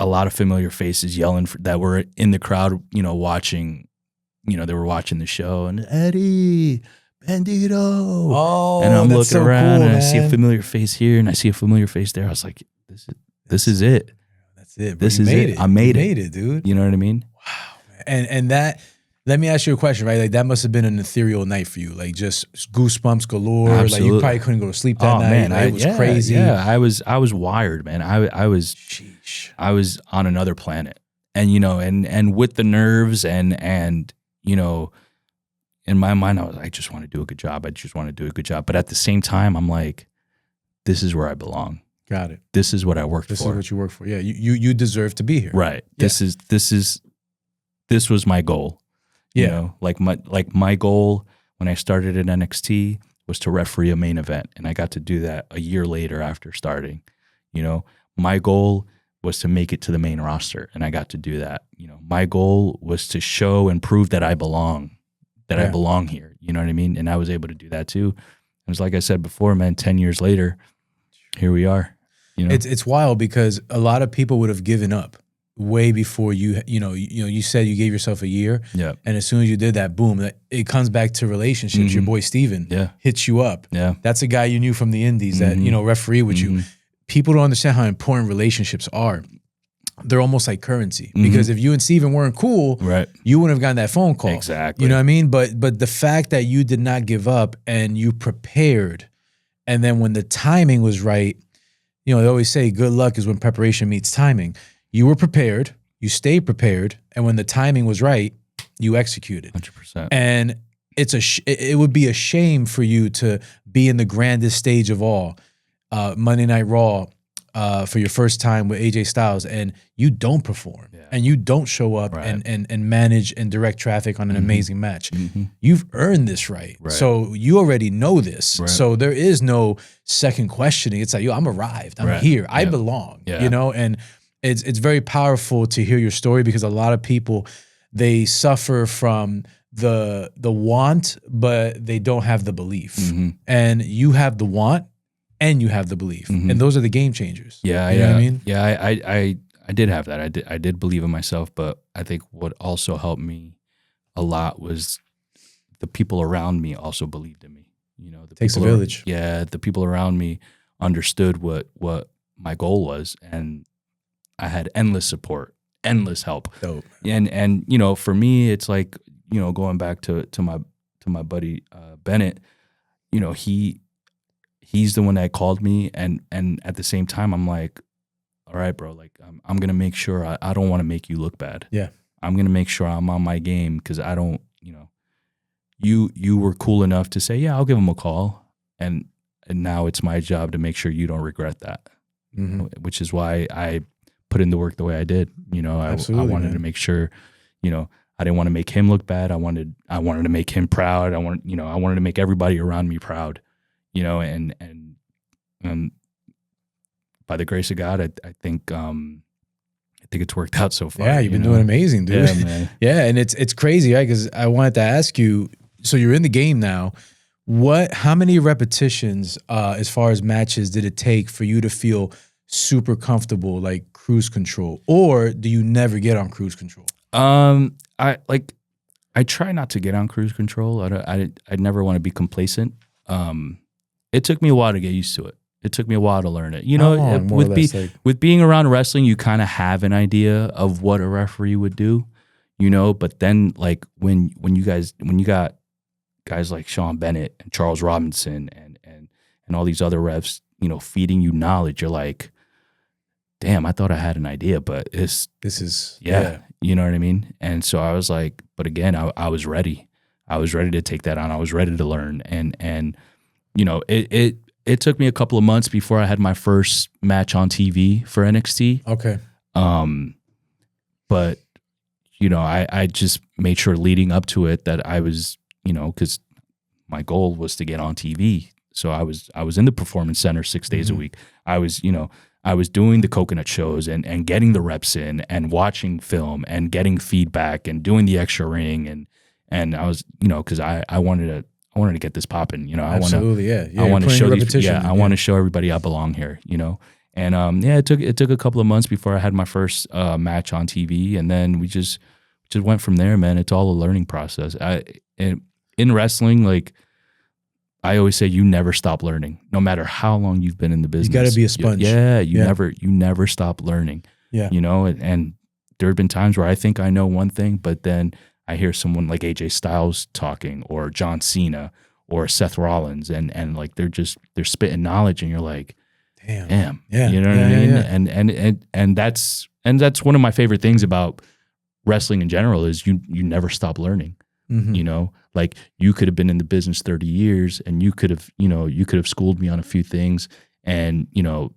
a lot of familiar faces yelling that were in the crowd, you know, watching, you know, they were watching the show, and Eddie, Bandito. Oh, and I'm looking so around, cool, and man. I see a familiar face here, and I see a familiar face there. I was like, this is it. That's it. This is it. I made it. You made it, dude. You know what I mean? Wow. And that, let me ask you a question, right? Like that must have been an ethereal night for you, like just goosebumps galore. Absolutely. Like you probably couldn't go to sleep that night. Man, it was crazy. Yeah, I was wired, man. I was on another planet, and you know, and with the nerves and you know, in my mind, I just want to do a good job. But at the same time, I'm like, this is where I belong. Got it. This is what I worked for. This is what you work for. Yeah, you deserve to be here. Right. Yeah. This was my goal. You know, like my goal when I started at NXT was to referee a main event, and I got to do that a year later after starting. You know, my goal was to make it to the main roster, and I got to do that. You know, my goal was to show and prove that I belong, I belong here. You know what I mean? And I was able to do that too. It was like I said before, man, 10 years later, here we are. You know? It's wild because a lot of people would have given up way before you said you gave yourself a year. Yeah. And as soon as you did that, boom, it comes back to relationships. Your boy Steven hits you up. Yeah. That's a guy you knew from the indies that, you know, referee with you. People don't understand how important relationships are. They're almost like currency. Because if you and Steven weren't cool, right, you wouldn't have gotten that phone call. Exactly. You know what I mean? But the fact that you did not give up and you prepared, and then when the timing was right, you know, they always say good luck is when preparation meets timing. You were prepared, you stayed prepared, and when the timing was right, you executed. 100%. And it would be a shame for you to be in the grandest stage of all, Monday Night Raw, for your first time with AJ Styles, and you don't perform, and you don't show up and manage and direct traffic on an amazing match. You've earned this right. So you already know this. So there is no second questioning. It's like, yo, I'm arrived. I'm here. I belong. You know, and it's very powerful to hear your story, because a lot of people, they suffer from the want, but they don't have the belief. And you have the want and you have the belief. And those are the game changers. Yeah. You know what I mean? Yeah. I did have that. I did believe in myself, but I think what also helped me a lot was the people around me also believed in me. You know, Takes a village. The people around me understood what my goal was, and I had endless support, endless help. Dope. And you know, for me, it's like, you know, going back to my buddy Bennett, you know, he's the one that called me, and at the same time, I'm like, all right, bro, like I'm gonna make sure I don't want to make you look bad. Yeah, I'm gonna make sure I'm on my game, because I don't, you know, you were cool enough to say, yeah, I'll give him a call, and now it's my job to make sure you don't regret that. You know, which is why I put in the work the way I did. You know, I wanted to make sure, you know, I didn't want to make him look bad. I wanted to make him proud. I wanted to make everybody around me proud. You know, and by the grace of God, I think it's worked out so far. Yeah, you've been doing amazing, dude. Yeah, man. Yeah, and it's crazy, right? Because I wanted to ask you, so you're in the game now. How many repetitions, as far as matches, did it take for you to feel super comfortable, like cruise control, or do you never get on cruise control? I try not to get on cruise control. I never want to be complacent. It took me a while to get used to it. It took me a while to learn it. You know, with being around wrestling, you kind of have an idea of what a referee would do, you know, but then like when you got guys like Sean Bennett and Charles Robinson and all these other refs, you know, feeding you knowledge, you're like, damn, I thought I had an idea, but this is you know what I mean? And so I was like, but again, I was ready. I was ready to take that on. I was ready to learn. And you know, it took me a couple of months before I had my first match on TV for NXT. Okay. But you know, I just made sure leading up to it that I was, you know, because my goal was to get on TV. So I was in the Performance Center 6 days a week. I was doing the coconut shows and getting the reps in and watching film and getting feedback and doing the extra ring and I was, you know, because I wanted to get this popping, you know. I want to show I want to show everybody I belong here, you know. And it took a couple of months before I had my first match on TV, and then we just went from there, man. It's all a learning process. In wrestling, like I always say, you never stop learning, no matter how long you've been in the business. You got to be a sponge. You never stop learning. Yeah, you know. And there have been times where I think I know one thing, but then I hear someone like AJ Styles talking, or John Cena, or Seth Rollins, and like they're spitting knowledge, and you're like, damn, yeah, you know what I mean? And that's one of my favorite things about wrestling in general is you never stop learning. You know, like you could have been in the business 30 years, and you could have schooled me on a few things, and you know,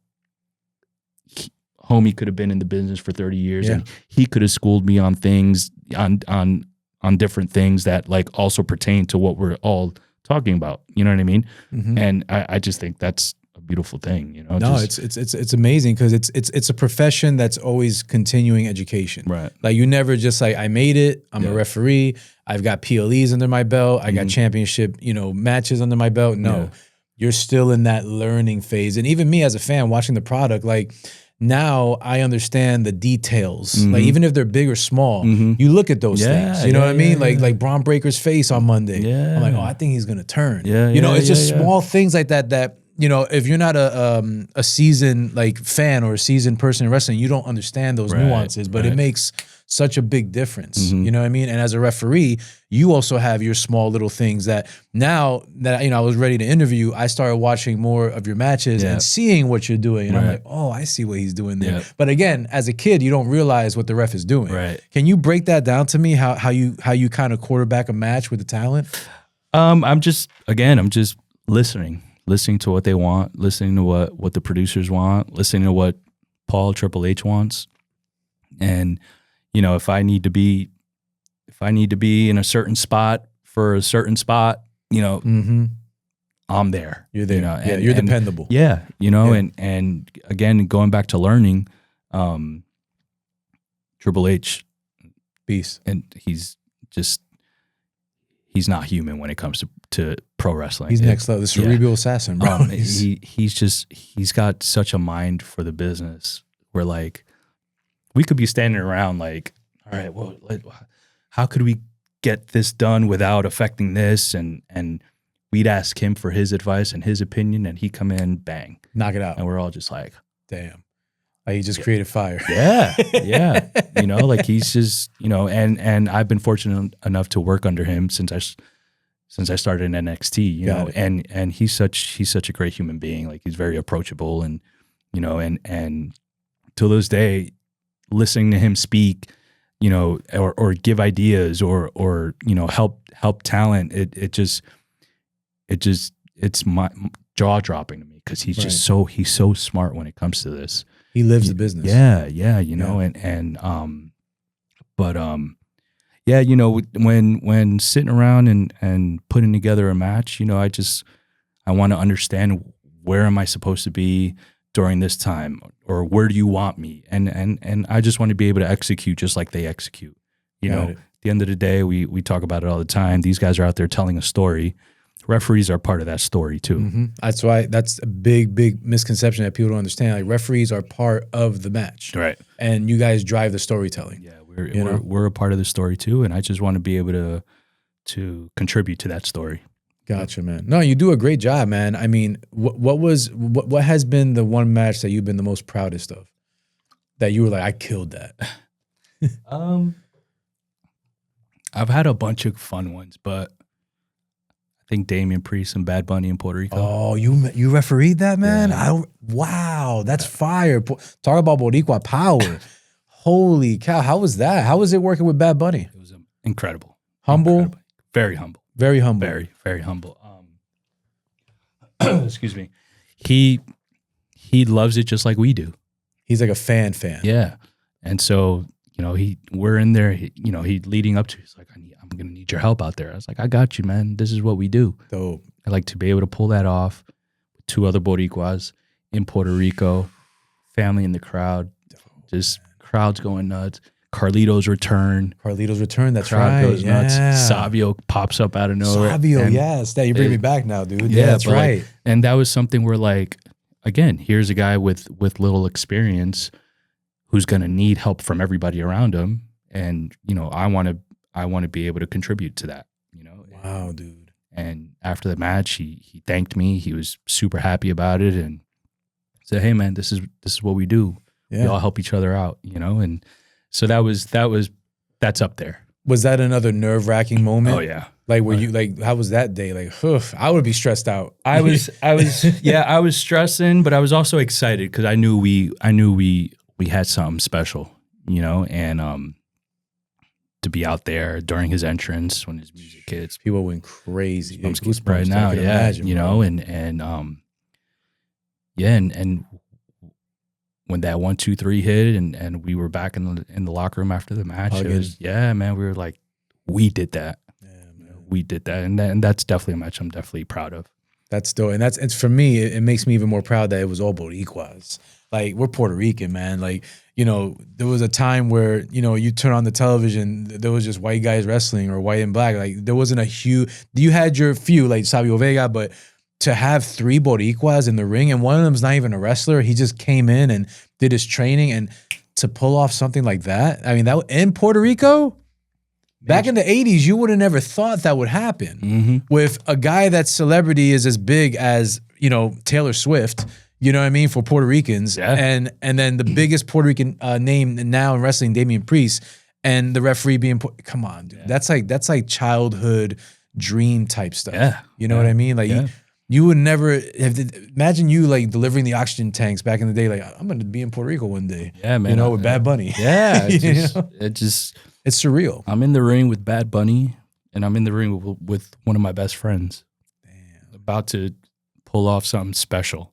homie could have been in the business for 30 years, and he could have schooled me on things on different things that like also pertain to what we're all talking about. You know what I mean? And I just think that's a beautiful thing, you know. No, it's amazing because it's a profession that's always continuing education. Right. Like you never just like, I made it, I'm a referee, I've got PLEs under my belt, I got championship, you know, matches under my belt. No, you're still in that learning phase. And even me as a fan watching the product, like now I understand the details. Like even if they're big or small, you look at those things. You know what I mean? Like Braun Breaker's face on Monday. I'm like, oh, I think he's gonna turn. You know, it's just small things like that you know, if you're not a seasoned like fan or a seasoned person in wrestling, you don't understand those nuances, but it makes such a big difference. You know what I mean? And as a referee, you also have your small little things that now that, you know, I was ready to interview, I started watching more of your matches and seeing what you're doing. And I'm like, oh, I see what he's doing there. But again, as a kid, you don't realize what the ref is doing. Can you break that down to me? How you kind of quarterback a match with the talent? I'm just listening to what they want, listening to what the producers want, listening to what Paul Triple H wants. And, you know, if I need to be in a certain spot for a certain spot, you know, I'm there. You're there. You know, and, you're dependable. Yeah. You know, and again, going back to learning, Triple H, Beast. And he's not human when it comes to pro wrestling. He's next level. The cerebral assassin, bro. He's got such a mind for the business where like we could be standing around like, all right, well, how could we get this done without affecting this? And we'd ask him for his advice and his opinion, and he'd come in, bang, knock it out. And we're all just like, damn. Like he just created fire. Yeah. Yeah. You know, like he's just, you know, and I've been fortunate enough to work under him since I started in NXT, you know, and he's such a great human being. Like he's very approachable, and, you know, and till this day, listening to him speak, you know, or give ideas or, you know, help talent. It's my jaw dropping to me because he's so smart when it comes to this. He lives the business. Yeah. You know, yeah, you know, when sitting around and putting together a match, you know, I want to understand where am I supposed to be during this time, or where do you want me? And I just want to be able to execute just like they execute. You know, at the end of the day, we talk about it all the time. These guys are out there telling a story. Referees are part of that story too. Mm-hmm. That's why that's a big misconception that people don't understand. Like referees are part of the match, right? And you guys drive the storytelling. Yeah, we're a part of the story too, and I just want to be able to contribute to that story. Gotcha, man. No, you do a great job, man. I mean, what has been the one match that you've been the most proudest of? That you were like, I killed that. I've had a bunch of fun ones, but I think Damian Priest and Bad Bunny in Puerto Rico. Oh, you refereed that, man? Yeah. Wow, that's fire. Talk about Boricua power. Holy cow, how was that? How was it working with Bad Bunny? It was incredible. Humble? Incredible. Very humble. Very humble. Very, very humble. Excuse me. He loves it just like we do. He's like a fan. Yeah. And so, you know, we're in there, you know, he leading up to, he's like, I'm going to need your help out there. I was like, I got you, man. This is what we do. Dope. I like to be able to pull that off with two other Boricuas in Puerto Rico, family in the crowd, just crowds going nuts. Carlito's return. That's crowd right. goes nuts. Savio pops up out of nowhere. Savio, yes. That you bring me back now, dude. Yeah, that's right. Like, and that was something where, like, again, here's a guy with little experience who's going to need help from everybody around him, and you know, I want to be able to contribute to that. You know. Wow, dude. And after the match, he thanked me. He was super happy about it, and said, "Hey, man, this is what we do. Yeah. We all help each other out." You know, and so that's up there. Was that another nerve-wracking moment? Oh yeah. Like, were you like, how was that day? Like, I would be stressed out. I was I was stressing, but I was also excited because I knew we had something special, you know, and to be out there during his entrance when his music hits. People went crazy. Goosebumps right now, yeah. Imagine, you know, and when that 1, 2, 3 hit and we were back in the locker room after the match, it was, man, we were like, we did that. Yeah, man. We did that. And that's definitely a match I'm definitely proud of. That's dope. And it's for me, it makes me even more proud that it was all Boricuas. Like, we're Puerto Rican, man. Like, you know, there was a time where, you know, you turn on the television, there was just white guys wrestling or white and black. Like, there wasn't a huge, you had your few, like Savio Vega, but to have 3 Boricuas in the ring, and one of them's not even a wrestler, he just came in and did his training, and to pull off something like that, I mean, that in Puerto Rico, back in the 80s, you would have never thought that would happen with a guy that's celebrity is as big as, you know, Taylor Swift, you know what I mean, for Puerto Ricans, and then the biggest Puerto Rican name now in wrestling, Damian Priest, and the referee being, come on, dude, that's like childhood dream type stuff. Yeah. You know what I mean? Like, you would never have imagine you like delivering the oxygen tanks back in the day. Like, I'm going to be in Puerto Rico one day. Yeah, man. You know, with Bad Bunny. Yeah. It's surreal. I'm in the ring with Bad Bunny, and I'm in the ring with one of my best friends. Damn. About to pull off something special.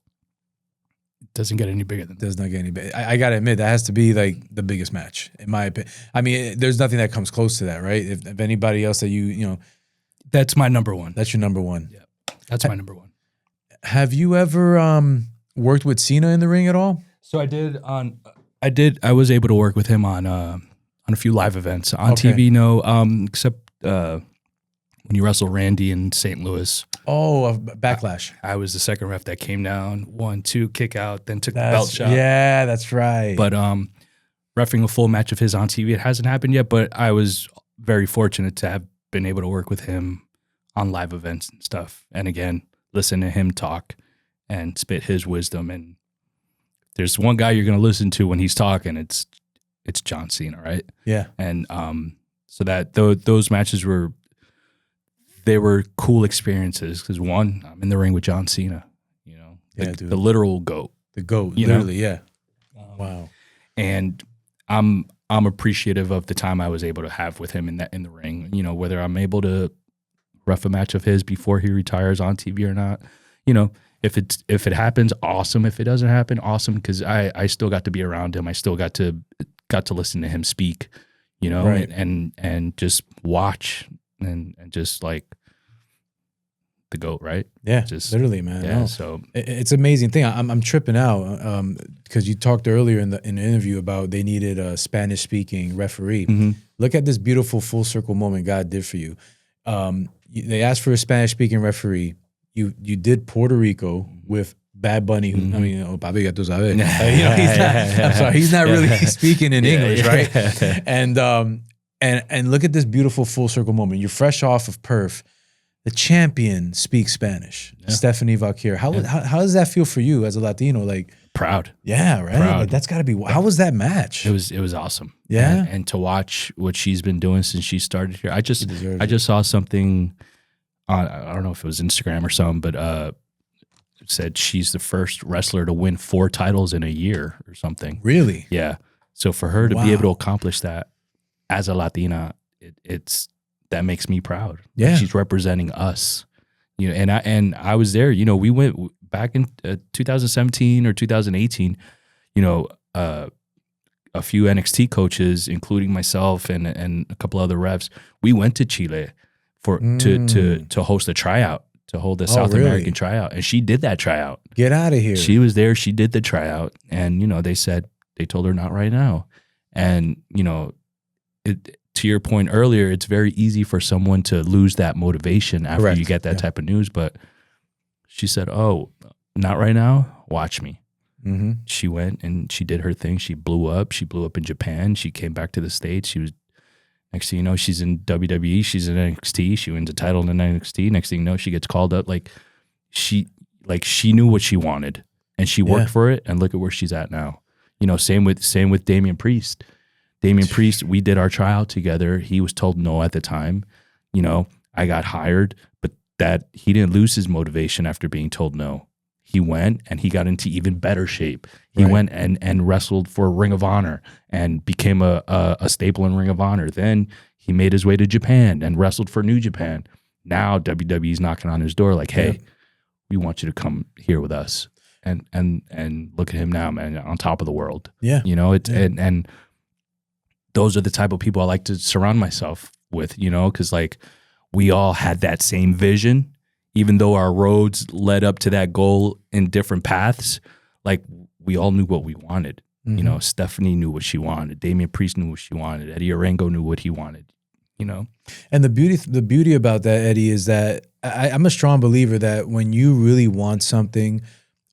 It doesn't get any bigger than that. Does not get any bigger. I got to admit, that has to be like the biggest match, in my opinion. I mean, there's nothing that comes close to that, right? If anybody else that you know. That's my number one. That's your number one. Yeah. That's my number one. Have you ever worked with Cena in the ring at all? So I was able to work with him on On a few live events. On Okay. TV, no, except when you wrestle Randy in St. Louis. Oh, Backlash. I was the second ref that came down, 1, 2, kick out, then took the belt shot. Yeah, that's right. But reffing a full match of his on TV, it hasn't happened yet, but I was very fortunate to have been able to work with him on live events and stuff. And again, listen to him talk and spit his wisdom. And there's one guy you're going to listen to when he's talking, it's John Cena, right? Yeah. And so that those matches were cool experiences because one, I'm in the ring with John Cena, you know, the literal GOAT. The GOAT, literally, yeah. Wow. And I'm appreciative of the time I was able to have with him in the ring. You know, whether I'm able to ref a match of his before he retires on TV or not. You know, if it happens, awesome. If it doesn't happen, awesome. Because I still got to be around him. I still got to listen to him speak. You know, right. and just watch and just like the GOAT, right? Yeah, just literally, man. Yeah, no. so it's an amazing thing. I'm tripping out because you talked earlier in the interview about they needed a Spanish speaking referee. Mm-hmm. Look at this beautiful full circle moment God did for you. They asked for a Spanish speaking referee. You did Puerto Rico with Bad Bunny, who I mean, papi, ya tú sabes. I'm sorry, he's not really speaking in English, right? And look at this beautiful full circle moment. You're fresh off of Perf. The champion speaks Spanish. Yeah. Stephanie Valkyr. How does that feel for you as a Latino? Like proud. Yeah, right. Proud. Like, that's got to be. How was that match? It was awesome. Yeah, and to watch what she's been doing since she started here. I just saw something on, I don't know if it was Instagram or something, but it said she's the first wrestler to win 4 titles in a year or something. Really? Yeah. So for her to be able to accomplish that as a Latina, that makes me proud. Yeah, she's representing us, you know. And I was there. You know, we went back in 2017 or 2018. You know, a few NXT coaches, including myself and a couple other refs, we went to Chile to host a tryout, to hold the South American tryout, and she did that tryout. Get out of here! She was there. She did the tryout, and you know, they told her not right now, and you know, to your point earlier, it's very easy for someone to lose that motivation after you get that type of news. But she said, "Oh, not right now. Watch me." Mm-hmm. She went and she did her thing. She blew up. She blew up in Japan. She came back to the States. She was, next thing you know, she's in WWE. She's in NXT. She wins a title in NXT. Next thing you know, she gets called up. She knew what she wanted and she worked for it. And look at where she's at now. You know, same with Damian Priest. Damian Priest, we did our trial together. He was told no at the time. You know, I got hired, but that he didn't lose his motivation after being told no. He went and he got into even better shape. He went and wrestled for Ring of Honor and became a staple in Ring of Honor. Then he made his way to Japan and wrestled for New Japan. Now WWE's knocking on his door like, hey, we want you to come here with us. And look at him now, man, on top of the world. Yeah. You know, and those are the type of people I like to surround myself with, you know, because like we all had that same vision, even though our roads led up to that goal in different paths. Like we all knew what we wanted. Mm-hmm. You know, Stephanie knew what she wanted. Damian Priest knew what she wanted. Eddie Orengo knew what he wanted, you know. And the beauty about that, Eddie, is that I'm a strong believer that when you really want something,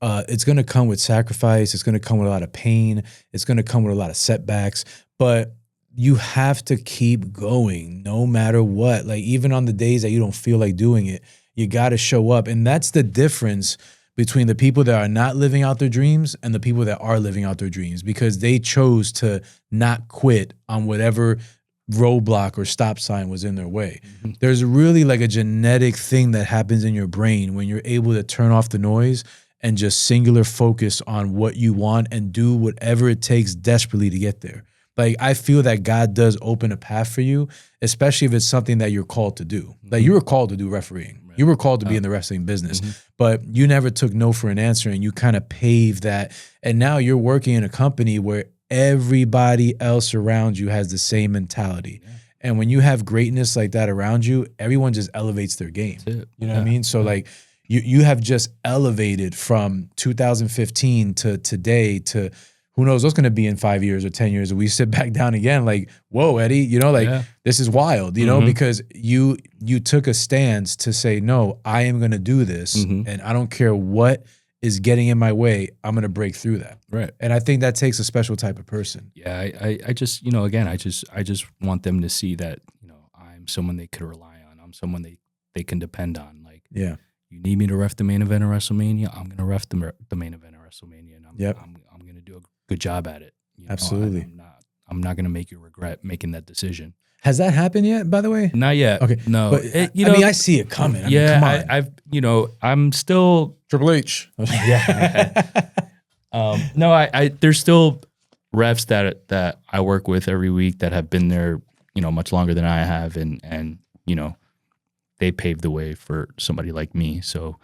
it's going to come with sacrifice. It's going to come with a lot of pain. It's going to come with a lot of setbacks. But you have to keep going no matter what. Like even on the days that you don't feel like doing it, you got to show up. And that's the difference between the people that are not living out their dreams and the people that are living out their dreams, because they chose to not quit on whatever roadblock or stop sign was in their way. Mm-hmm. There's really like a genetic thing that happens in your brain when you're able to turn off the noise and just singular focus on what you want and do whatever it takes desperately to get there. Like, I feel that God does open a path for you, especially if it's something that you're called to do. Like, you were called to do refereeing. Right. You were called to be in the wrestling business, but you never took no for an answer, and you kind of paved that. And now you're working in a company where everybody else around you has the same mentality. Yeah. And when you have greatness like that around you, everyone just elevates their game. You know what I mean? So, like, you have just elevated from 2015 to today to who knows what's going to be in 5 years or 10 years? And we sit back down again, like, whoa, Eddie, you know, like this is wild, you know, because you took a stance to say, no, I am going to do this, and I don't care what is getting in my way. I'm going to break through that. Right. And I think that takes a special type of person. Yeah, I just, you know, again, I just want them to see that, you know, I'm someone they could rely on. I'm someone they can depend on. Like, yeah, you need me to ref the main event of WrestleMania, I'm going to ref the main event of WrestleMania, and I'm going to do a good job at it. You know, absolutely. I'm not going to make you regret making that decision. Has that happened yet, by the way? Not yet. Okay. No. But, I mean, I see it coming. I mean, come on. I've, you know, I'm still Triple H. Yeah. No, there's still refs that I work with every week that have been there, you know, much longer than I have, and you know, they paved the way for somebody like me. So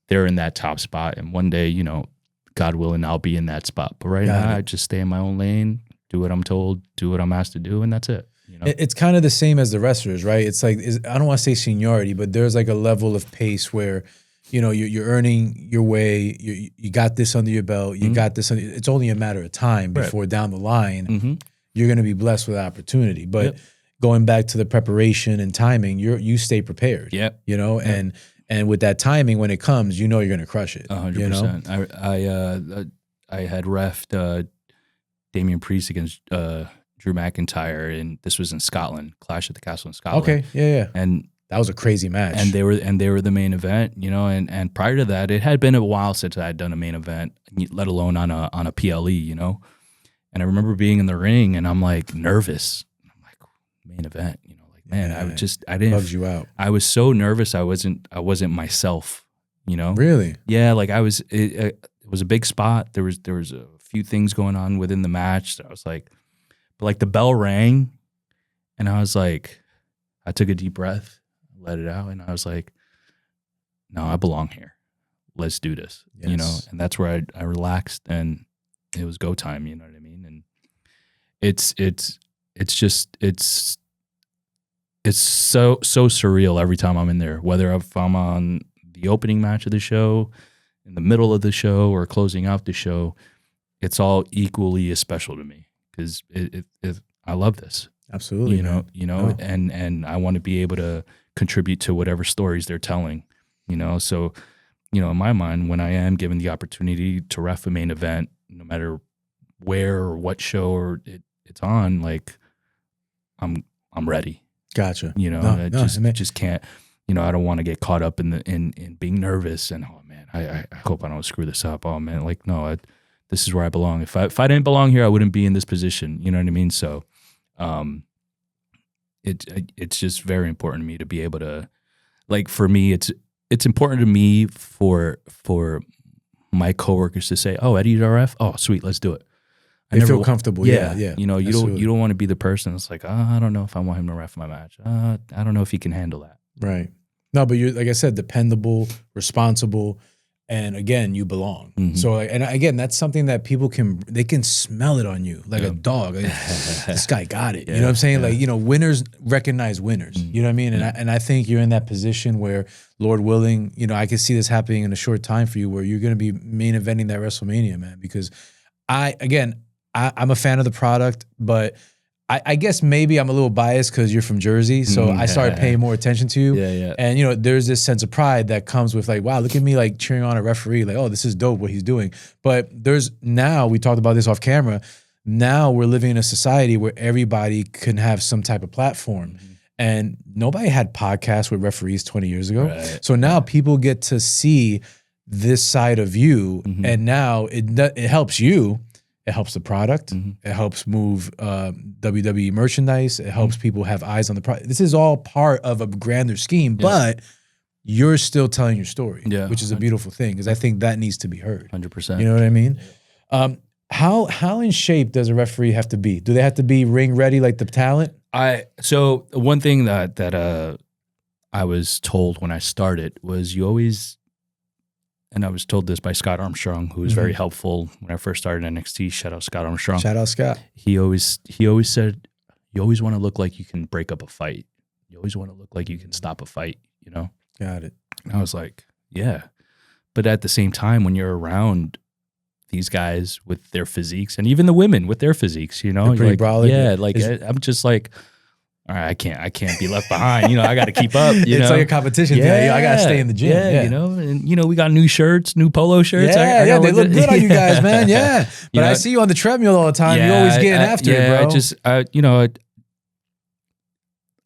they're in that top spot, and one day, you know, God willing, I'll be in that spot. But right now, I just stay in my own lane, do what I'm told, do what I'm asked to do, and that's it. You know? It's kind of the same as the wrestlers, right? It's like, I don't want to say seniority, but there's like a level of pace where, you know, you're earning your way. You got this under your belt. You got this. It's only a matter of time before down the line, you're going to be blessed with opportunity. But going back to the preparation and timing, you stay prepared. Yeah. You know, and with that timing, when it comes, you know you're going to crush it. 100%. I had reffed Damian Priest against Drew McIntyre, and this was in Scotland, Clash at the Castle in Scotland. Okay, yeah. And that was a crazy match. And they were the main event, you know, and prior to that, it had been a while since I had done a main event, let alone on a PLE, you know. And I remember being in the ring and I'm like nervous. I'm like, main event, you know, like, man, I didn't bugs you out. I was so nervous I wasn't myself, you know. Really? Yeah, like it was a big spot. There was a few things going on within the match. So I was like, but like the bell rang and I was like, I took a deep breath, let it out, and I was like, no, I belong here. Let's do this. You know, and that's where I relaxed and it was go time, you know what I mean? And it's so surreal every time I'm in there, whether if I'm on the opening match of the show, in the middle of the show, or closing out the show. It's all equally as special to me because I love this. Absolutely, you know, and I want to be able to contribute to whatever stories they're telling, you know. So, you know, in my mind, when I am given the opportunity to ref a main event, no matter where or what show or it's on, like I'm ready. Gotcha. You know, just can't. You know, I don't want to get caught up in being nervous and oh man, I hope I don't screw this up. Oh man, like no, this is where I belong. If I didn't belong here, I wouldn't be in this position. You know what I mean? So, it's just very important to me to be able to, like, for me, it's important to me for my coworkers to say, "Oh, Eddie's our ref. Oh, sweet, let's do it." They feel comfortable. Yeah. You know, you don't want to be the person that's like, oh, I don't know if I want him to ref my match. I don't know if he can handle that. Right. No, but you're, like I said, dependable, responsible, and again, you belong. Mm-hmm. So, and again, that's something that people can smell it on you like a dog. Like, this guy got it. You know what I'm saying? Like, you know, winners recognize winners. Mm-hmm. You know what I mean? And I think you're in that position where, Lord willing, you know, I can see this happening in a short time for you, where you're going to be main eventing that WrestleMania, man. Because I'm a fan of the product, but I guess maybe I'm a little biased because you're from Jersey, so I started paying more attention to you. Yeah. And, you know, there's this sense of pride that comes with like, wow, look at me like cheering on a referee, like, oh, this is dope what he's doing. But now, we talked about this off camera, now we're living in a society where everybody can have some type of platform. Mm-hmm. And nobody had podcasts with referees 20 years ago. Right. So now people get to see this side of you, and now it helps you. It helps the product. Mm-hmm. It helps move WWE merchandise. It helps people have eyes on the product. This is all part of a grander scheme, but you're still telling your story, which is a beautiful thing, because I think that needs to be heard. 100%. You know what I mean? Yeah. How in shape does a referee have to be? Do they have to be ring ready like the talent? So one thing that I was told when I started was you always. And I was told this by Scott Armstrong, who was very helpful when I first started NXT. Shout out Scott Armstrong. Shout out Scott. He always said, you always want to look like you can break up a fight. You always want to look like you can stop a fight, you know? Got it. And I was like, yeah. But at the same time, when you're around these guys with their physiques, and even the women with their physiques, you know, They're pretty brolic. yeah, like I'm just like, all right, I can't be left behind. You know, I got to keep up. You It's know? like a competition thing. I got to stay in the gym. Yeah, you know, and you know, we got new shirts, new polo shirts. Yeah, they look good on you guys, man. Yeah, but You know, I see you on the treadmill all the time. You're always getting after it, bro. You know,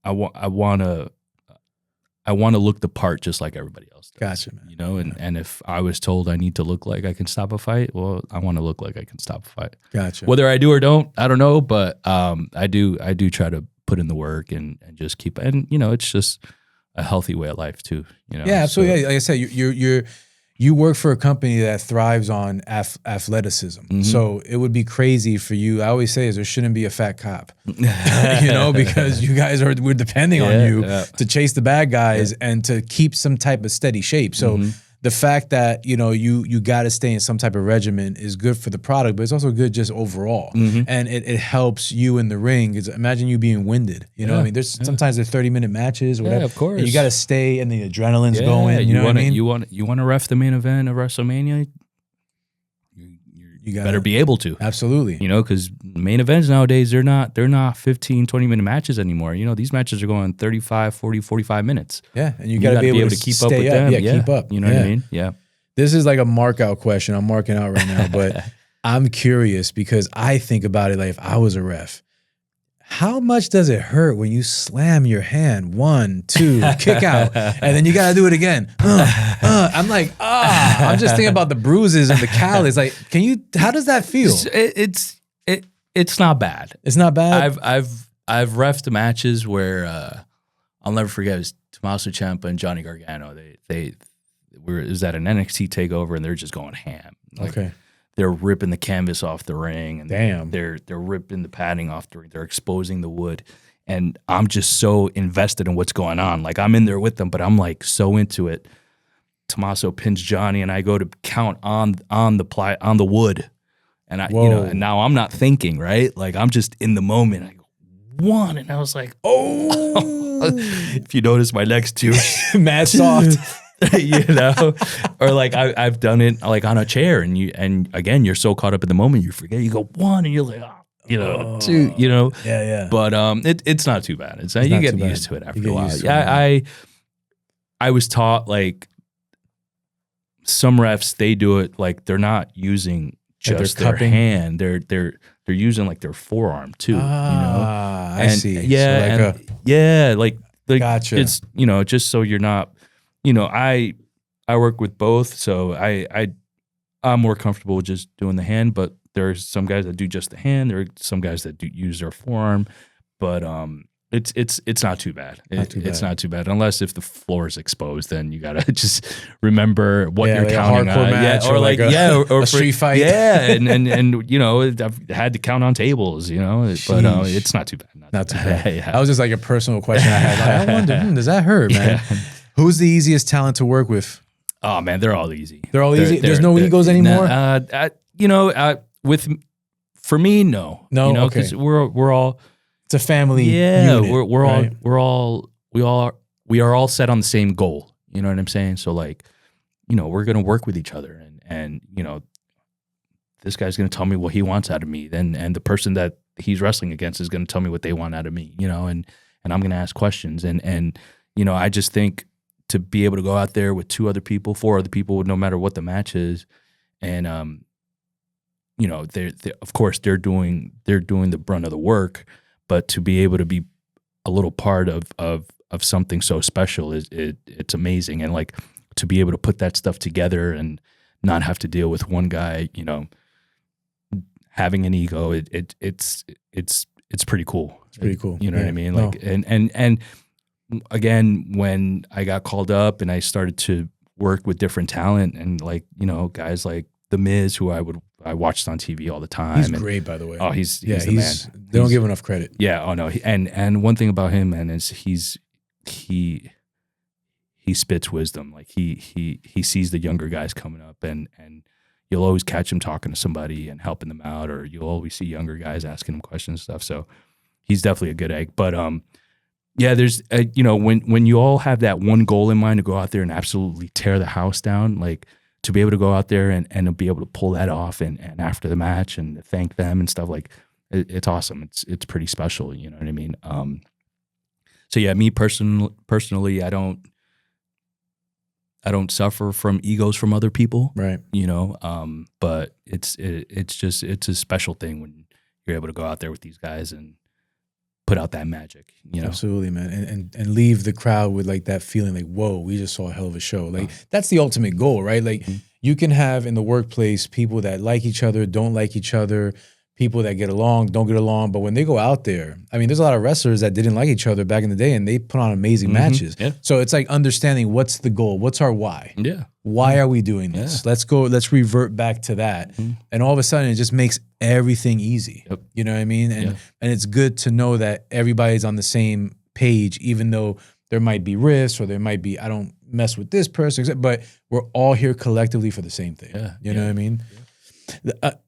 I want to look the part just like everybody else does. Gotcha, man. You know, and if I was told I need to look like I can stop a fight, well, I want to look like I can stop a fight. Gotcha. Whether I do or don't, I don't know, but I do try to put in the work and just keep, and you know, it's just a healthy way of life too. You know. Yeah, absolutely. So, like I said, you work for a company that thrives on athleticism. Mm-hmm. So it would be crazy for you. I always say is there shouldn't be a fat cop, you know, because you guys we're depending on you to chase the bad guys and to keep some type of steady shape. So the fact that, you know, you got to stay in some type of regimen is good for the product, but it's also good just overall. And it helps you in the ring. Imagine you being winded, you know what I mean? There's sometimes they're 30-minute matches or whatever. Yeah, of course. And you got to stay and the adrenaline's going, you know what I mean? You want to ref the main event of WrestleMania? You better be able to. Absolutely. You know, because main events nowadays, they're not 15, 20-minute matches anymore. You know, these matches are going 35, 40, 45 minutes. Yeah, and you got to be able to keep up with them. Yeah, keep up. You know what I mean? Yeah. This is like a mark out question. I'm marking out right now, but I'm curious because I think about it like if I was a ref, how much does it hurt when you slam your hand 1, 2, kick out, and then you got to do it again? I'm like, I'm just thinking about the bruises and the callus. Like, how does that feel? It's not bad. It's not bad. I've refed matches where I'll never forget. It was Tommaso Ciampa and Johnny Gargano. It was at an NXT takeover and they're just going ham. Like, okay. They're ripping the canvas off the ring, and damn, they're ripping the padding off the ring. They're exposing the wood, and I'm just so invested in what's going on. Like I'm in there with them, but I'm like so into it. Tommaso pins Johnny, and I go to count on the wood, and and now I'm not thinking, right? Like I'm just in the moment. I go 1, and I was like, oh. If you notice, my next 2, mad soft. You know, or like I've done it like on a chair, and again you're so caught up in the moment you forget. You go 1, and you're like, 2, you know. Yeah. But it's not too bad. You get used to it after a while. Yeah, I was taught like some refs, they do it like they're not using just their hand. They're using like their forearm too. You know, I see. Yeah, so like gotcha. It's, you know, just so you're not. You know, I work with both, so I'm more comfortable with just doing the hand. But there's some guys that do just the hand. There are some guys that do use their forearm. But it's not too bad. It's not too bad, unless if the floor is exposed, then you gotta just remember what you're like counting a hardcore on. match, or like a street fight. Yeah, and you know, I've had to count on tables. You know, but it's not too bad. Not too bad. Yeah. That was just like a personal question I had. Like, I wonder, does that hurt, man? Yeah. Who's the easiest talent to work with? Oh man, they're all easy. They're all easy. There's no egos anymore. You know, for me, no. No, you know, okay. Because we're all. It's a family. Yeah, unit, we are all set on the same goal. You know what I'm saying? So like, you know, we're gonna work with each other, and you know, this guy's gonna tell me what he wants out of me, and the person that he's wrestling against is gonna tell me what they want out of me. You know, and I'm gonna ask questions, and you know, I just think to be able to go out there with 2 other people, 4 other people, no matter what the match is, and you know, of course they're doing the brunt of the work, but to be able to be a little part of something so special it's amazing, and like to be able to put that stuff together and not have to deal with one guy, you know, having an ego. It's pretty cool. It's pretty cool. You know what I mean? Like and again, when I got called up and I started to work with different talent, and like, you know, guys like The Miz, who I watched on TV all the time. He's great, by the way. Oh, he's the man. They don't give enough credit. Yeah. Oh no. And one thing about him, man, is he spits wisdom. Like he sees the younger guys coming up, and you'll always catch him talking to somebody and helping them out, or you'll always see younger guys asking him questions and stuff. So he's definitely a good egg. But yeah, there's you know, when you all have that one goal in mind to go out there and absolutely tear the house down, like to be able to go out there and be able to pull that off and after the match and thank them and stuff, like it's awesome. It's pretty special. You know what I mean? So yeah, me personally, I don't suffer from egos from other people. Right. You know, but it's a special thing when you're able to go out there with these guys and put out that magic, you know? Absolutely, man. And leave the crowd with like that feeling like, whoa, we just saw a hell of a show. Like that's the ultimate goal, right? Like you can have in the workplace people that like each other, don't like each other, people that get along, don't get along. But when they go out there, I mean, there's a lot of wrestlers that didn't like each other back in the day and they put on amazing matches. Yeah. So it's like understanding what's the goal? What's our why? Yeah. Why are we doing this? Let's revert back to that. And all of a sudden it just makes everything easy. Yep. You know what I mean? And it's good to know that everybody's on the same page, even though there might be risks or there might be, I don't mess with this person, but we're all here collectively for the same thing. Yeah. You know what I mean?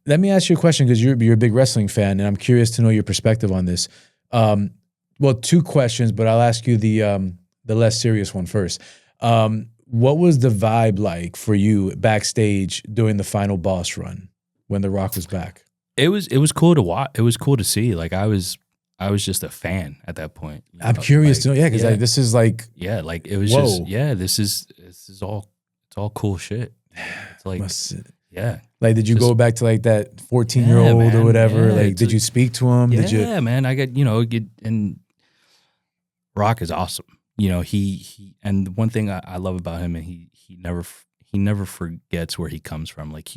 Let me ask you a question because you're a big wrestling fan, and I'm curious to know your perspective on this. Well, two questions, but I'll ask you the less serious one first. What was the vibe like for you backstage during the final boss run when The Rock was back? It was cool to watch. It was cool to see. Like I was just a fan at that point. I'm curious to know, because like, this is like, like it was whoa. just, this is all, it's all cool shit. It's like, Like, did you go back to like that 14-year-old or whatever? Like, did you speak to him? Yeah, man. I got, and Rock is awesome. You know, he and the one thing I love about him, and he never forgets where he comes from. Like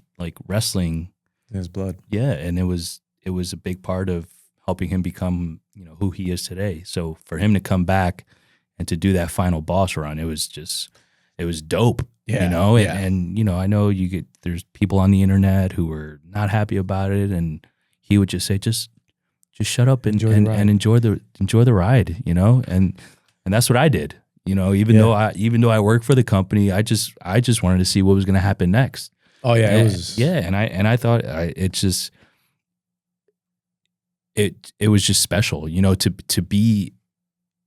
wrestling, his blood. Yeah, and it was a big part of helping him become, who he is today. So for him to come back and to do that final boss run, it was dope. Yeah, and I know there's people on the internet who were not happy about it, and he would just say, just shut up and enjoy the ride, and that's what I did, even though I work for the company, I just wanted to see what was going to happen next. Oh yeah, and I thought it was just special, to be.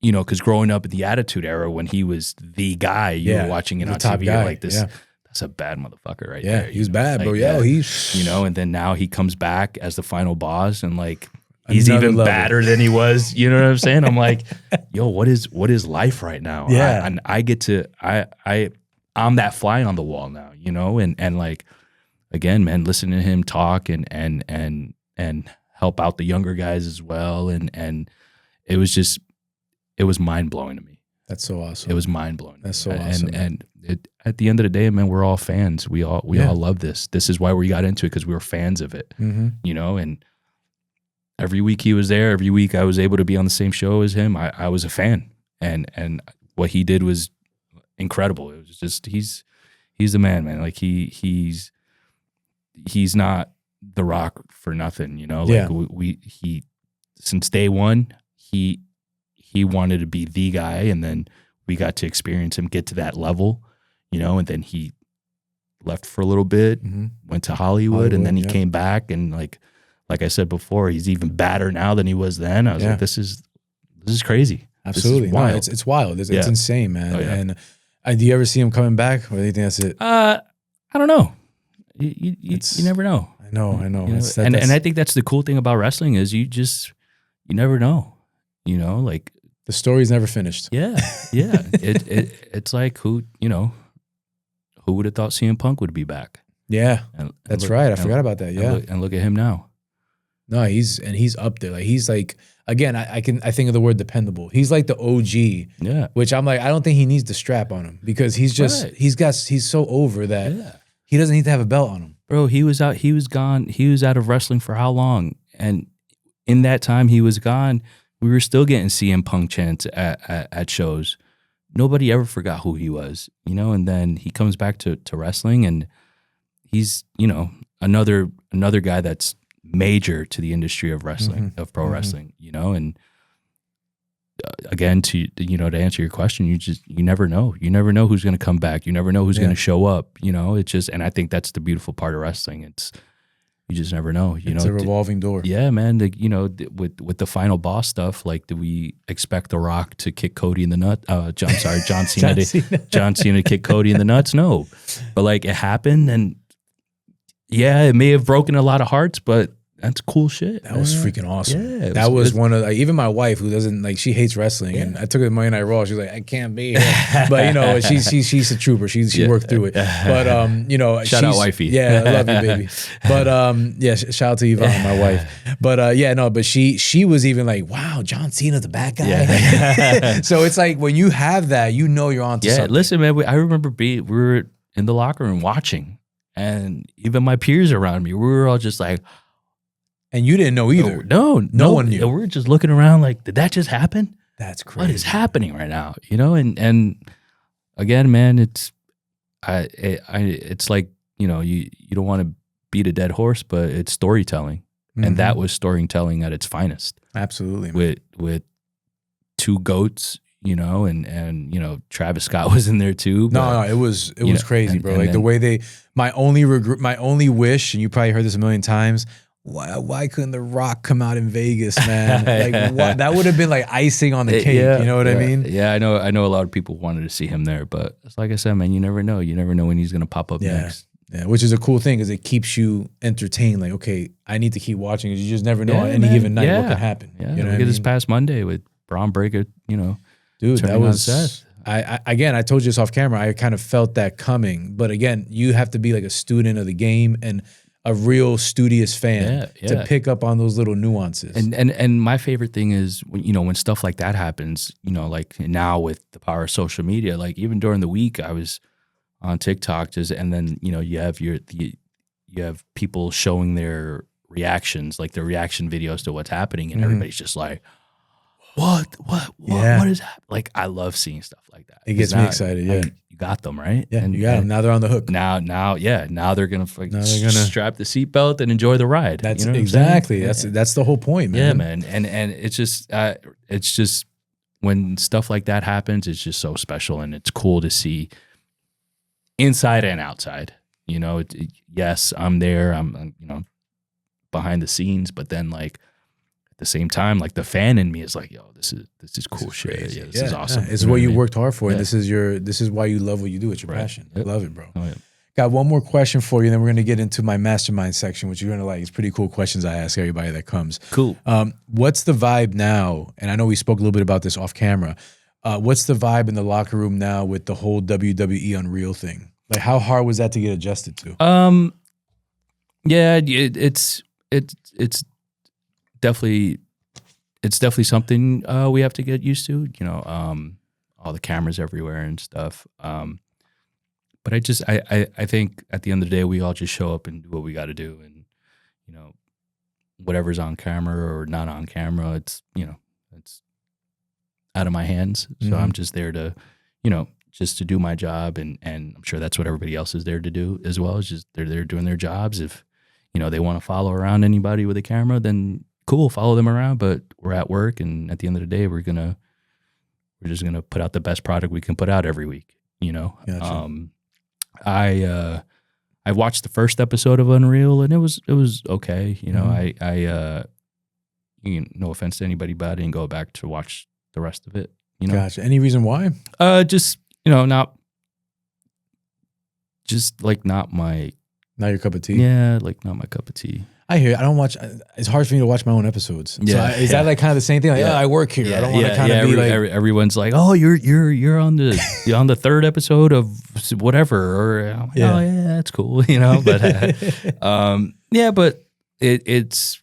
Because growing up in the Attitude Era, when he was the guy, you were watching it on TV, you're like this. That's a bad motherfucker, right there. Yeah, he's bad, bro. He's and then now he comes back as the final boss, and like he's even badder than he was. You know what I'm saying? I'm like, yo, what is life right now? Yeah, and I get to I'm that fly on the wall now, and like again, man, listening to him talk and help out the younger guys as well, and it was just. It was mind-blowing to me. And so awesome. It was mind-blowing. That's so awesome. And at the end of the day, man, we're all fans. We all love this. This is why we got into it, because we were fans of it. And every week he was there. Every week I was able to be on the same show as him. I was a fan. And what he did was incredible. It was just he's the man. Like he's not The Rock for nothing, he since day one, he wanted to be the guy, and then we got to experience him get to that level, and then he left for a little bit, went to Hollywood, and then he came back, and like I said before, he's even badder now than he was then. I was like, this is crazy. Absolutely. This is wild. No, it's wild. It's insane, man. And do you ever see him coming back, or do you think that's it? I don't know. You never know. I know. And I think that's the cool thing about wrestling is you never know. Like the story's never finished. Yeah. It's like who would have thought CM Punk would be back? Yeah, that's right. I forgot about that. Yeah, and look at him now. No, he's up there. Like he's like, again, I think of the word dependable. He's like the OG. Yeah, which I'm like, I don't think he needs the strap on him, because he's just he's so over that he doesn't need to have a belt on him. Bro, he was gone. He was out of wrestling for how long? And in that time he was gone, we were still getting CM Punk chants at shows. Nobody ever forgot who he was, and then he comes back to wrestling, and he's, another guy that's major to the industry of wrestling, of pro wrestling, and again, to answer your question, you never know. You never know who's going to come back. You never know who's going to show up, it's just, and I think that's the beautiful part of wrestling. you just never know. It's a revolving door. Yeah, man. With the final boss stuff, like, do we expect The Rock to kick Cody in the nuts? John Cena to kick Cody in the nuts? No, but like it happened, and yeah, it may have broken a lot of hearts, but that's cool shit. That was freaking awesome. Yeah, that was one of even my wife, who doesn't like, she hates wrestling, and I took her to Monday Night Raw. She's like, I can't be here, but she's a trooper. She worked through it. But shout out wifey. Yeah, I love you, baby. But shout out to Yvonne, my wife. But but she was even like, wow, John Cena's the bad guy. Yeah. So it's like when you have that, you're onto something. Listen, man. I remember we were in the locker room watching, and even my peers around me, we were all just like. And you didn't know either. No one knew. We were just looking around like, did that just happen? That's crazy. What is happening right now? And again, man, it's like, you don't want to beat a dead horse, but it's storytelling, and that was storytelling at its finest. Absolutely, man. With two goats, and Travis Scott was in there too. No, it was crazy, bro. Like the way my only wish, and you probably heard this a million times. Why couldn't The Rock come out in Vegas, man? Like that would have been like icing on the cake. You know what I mean? Yeah, I know a lot of people wanted to see him there, but it's like I said, man, you never know. You never know when he's gonna pop up next. Yeah, which is a cool thing because it keeps you entertained. Like, okay, I need to keep watching because you just never know on any given night what can happen. Yeah, look at this past Monday with Braun Breaker. Dude, that was. I told you this off camera. I kind of felt that coming, but again, you have to be like a student of the game and a real studious fan to pick up on those little nuances. And my favorite thing is when stuff like that happens, like now with the power of social media, like even during the week I was on TikTok and then you have people showing their reactions, like the reaction videos to what's happening, and everybody's just like, what is happening? Like, I love seeing stuff like that. It gets me excited. Yeah. Like, you got them, right? Yeah, you got them. Now they're on the hook. Now they're gonna strap the seatbelt and enjoy the ride. That's exactly. That's the whole point, man. Yeah, man. And it's just when stuff like that happens, it's just so special, and it's cool to see inside and outside. Yes, I'm there. I'm behind the scenes, but then like at the same time, like the fan in me is like, yo, this is cool shit. Yeah, this is awesome. It's what you worked hard for. And this is why you love what you do. It's your passion. I love it, bro. Oh, yeah. Got one more question for you, and then we're gonna get into my mastermind section, which you're gonna like. It's pretty cool questions I ask everybody that comes. Cool. What's the vibe now? And I know we spoke a little bit about this off camera. What's the vibe in the locker room now with the whole WWE Unreal thing? Like, how hard was that to get adjusted to? Yeah, it's definitely something we have to get used to. All the cameras everywhere and stuff. But I think at the end of the day, we all just show up and do what we got to do, and whatever's on camera or not on camera, it's out of my hands. So I'm just there to just to do my job, and I'm sure that's what everybody else is there to do as well. It's just they're there doing their jobs. If they want to follow around anybody with a camera, then cool, follow them around. But we're at work, and at the end of the day, we're just gonna put out the best product we can put out every week. Gotcha. I watched the first episode of Unreal, and it was okay. I no offense to anybody, but I didn't go back to watch the rest of it. Gotcha. Any reason why? Just not my. Not your cup of tea? Yeah, like not my cup of tea. I hear it. I don't watch. It's hard for me to watch my own episodes. Yeah. So is that like kind of the same thing? Like, I work here. I don't want to kind of be like. Everyone's like, oh, you're on the third episode of whatever, or I'm like, oh yeah, that's cool, But but it's.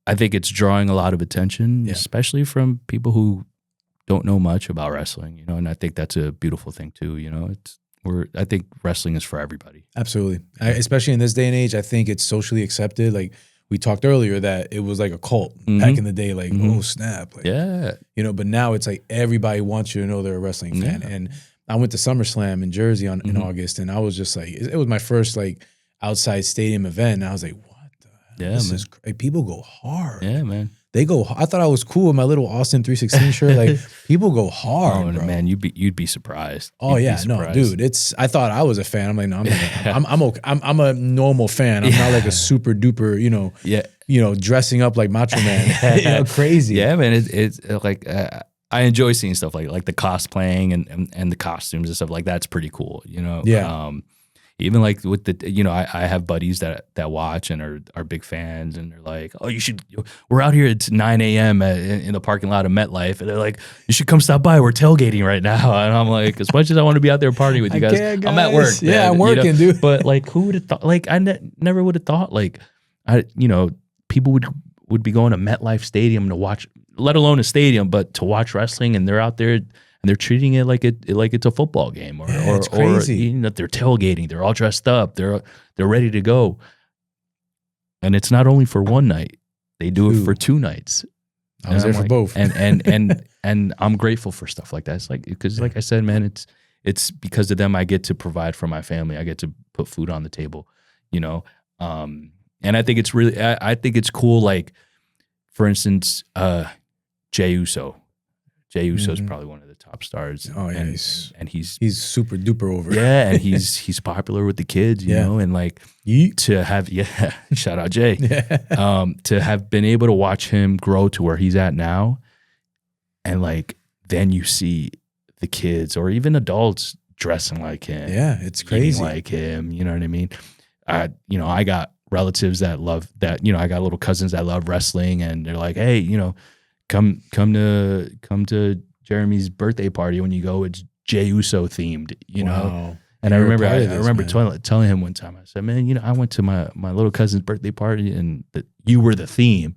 I think it's drawing a lot of attention, especially from people who don't know much about wrestling, and I think that's a beautiful thing too. I think wrestling is for everybody. Absolutely. Especially in this day and age, I think it's socially accepted. Like we talked earlier that it was like a cult back in the day, like, oh snap. Like, but now it's like everybody wants you to know they're a wrestling fan. And I went to SummerSlam in Jersey in August, and I was just like, it was my first like outside stadium event. And I was like, what the hell? This is, like, people go hard. Yeah, man. they go. I thought I was cool with my little Austin 316 shirt. Like people go hard, bro. Man, you'd be surprised. Oh yeah, no, dude. I thought I was a fan. I'm like, no, I'm okay. I'm a normal fan. I'm not like a super duper, dressing up like Macho Man, crazy. Yeah, man. It's like I enjoy seeing stuff like the cosplaying and the costumes and stuff like that's pretty cool. Yeah. Even like with the, I have buddies that watch and are big fans, and they're like, oh, we're out here at 9 a.m. in the parking lot of MetLife, and they're like, you should come stop by. We're tailgating right now. And I'm like, as much as I want to be out there partying with you guys, I'm at work. Yeah, man, I'm working, dude. But like, who would have thought? Like, I never would have thought like, people would be going to MetLife Stadium to watch, let alone a stadium, but to watch wrestling, and they're out there. And they're treating it like it's a football game, or it's crazy. They're tailgating. They're all dressed up. They're ready to go. And it's not only for one night; they do it for 2 nights. I was there for both, and I'm grateful for stuff like that. It's like because, like I said, man, it's because of them I get to provide for my family. I get to put food on the table, and I think it's really I think it's cool. Like for instance, Jey Uso. Jey Uso is probably one of the top stars. Oh yeah, and he's super duper over. Yeah, and he's popular with the kids, you know, and like to have shout out Jay, to have been able to watch him grow to where he's at now, and like then you see the kids or even adults dressing like him. Yeah, it's crazy, like him. You know what I mean? I got relatives that love that. I got little cousins that love wrestling, and they're like, hey, come to Jeremy's birthday party when you go. It's Jey Uso themed, know. And I remember telling him one time. I said, man, I went to my little cousin's birthday party, and you were the theme.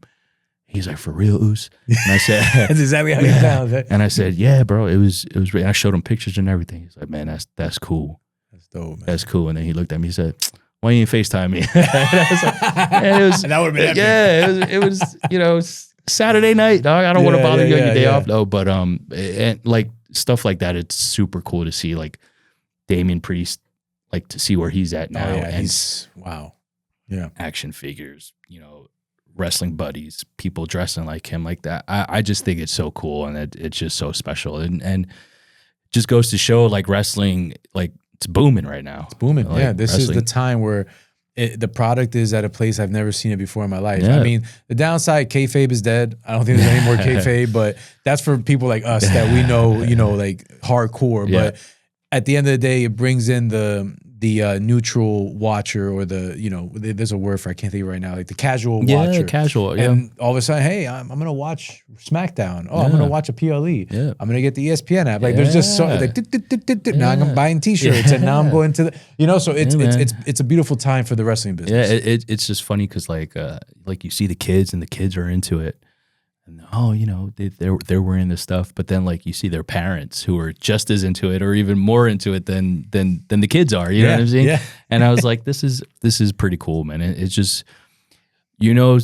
He's like, for real, Us? And I said, that's exactly how you sound. And I said, yeah, bro, it was. And I showed him pictures and everything. He's like, man, that's cool. That's dope, man. That's cool. And then he looked at me. He said, why you ain't FaceTime me? And I was like, that would have been epic. Yeah, it was Saturday night, dog. I don't want to bother you on your day off, though. But and like stuff like that, it's super cool to see. Like Damian Priest, like to see where he's at now. He's wow. Yeah, action figures, wrestling buddies, people dressing like him, like that. I just think it's so cool, and it's just so special, and just goes to show like wrestling, like it's booming right now. It's booming. Like, yeah, this wrestling. is the time where. The product is at a place I've never seen it before in my life. Yeah. I mean, the downside, kayfabe is dead. I don't think there's any more kayfabe, but that's for people like us that we know, like hardcore. Yeah. But at the end of the day, it brings in the neutral watcher, or there's a word for, I can't think of it right now, like the casual watcher. Casual. Yeah. And all of a sudden, hey, I'm gonna watch Smackdown. Oh, I'm gonna watch a PLE. Yeah. I'm gonna get the ESPN app. Like there's just so like now I'm buying T-shirts, and now I'm going to the so it's a beautiful time for the wrestling business. Yeah, it's just funny because like you see the kids, and the kids are into it. And they're wearing this stuff, but then like you see their parents who are just as into it or even more into it than the kids are. You know what I'm saying? Yeah. And I was like, this is pretty cool, man. It's just we're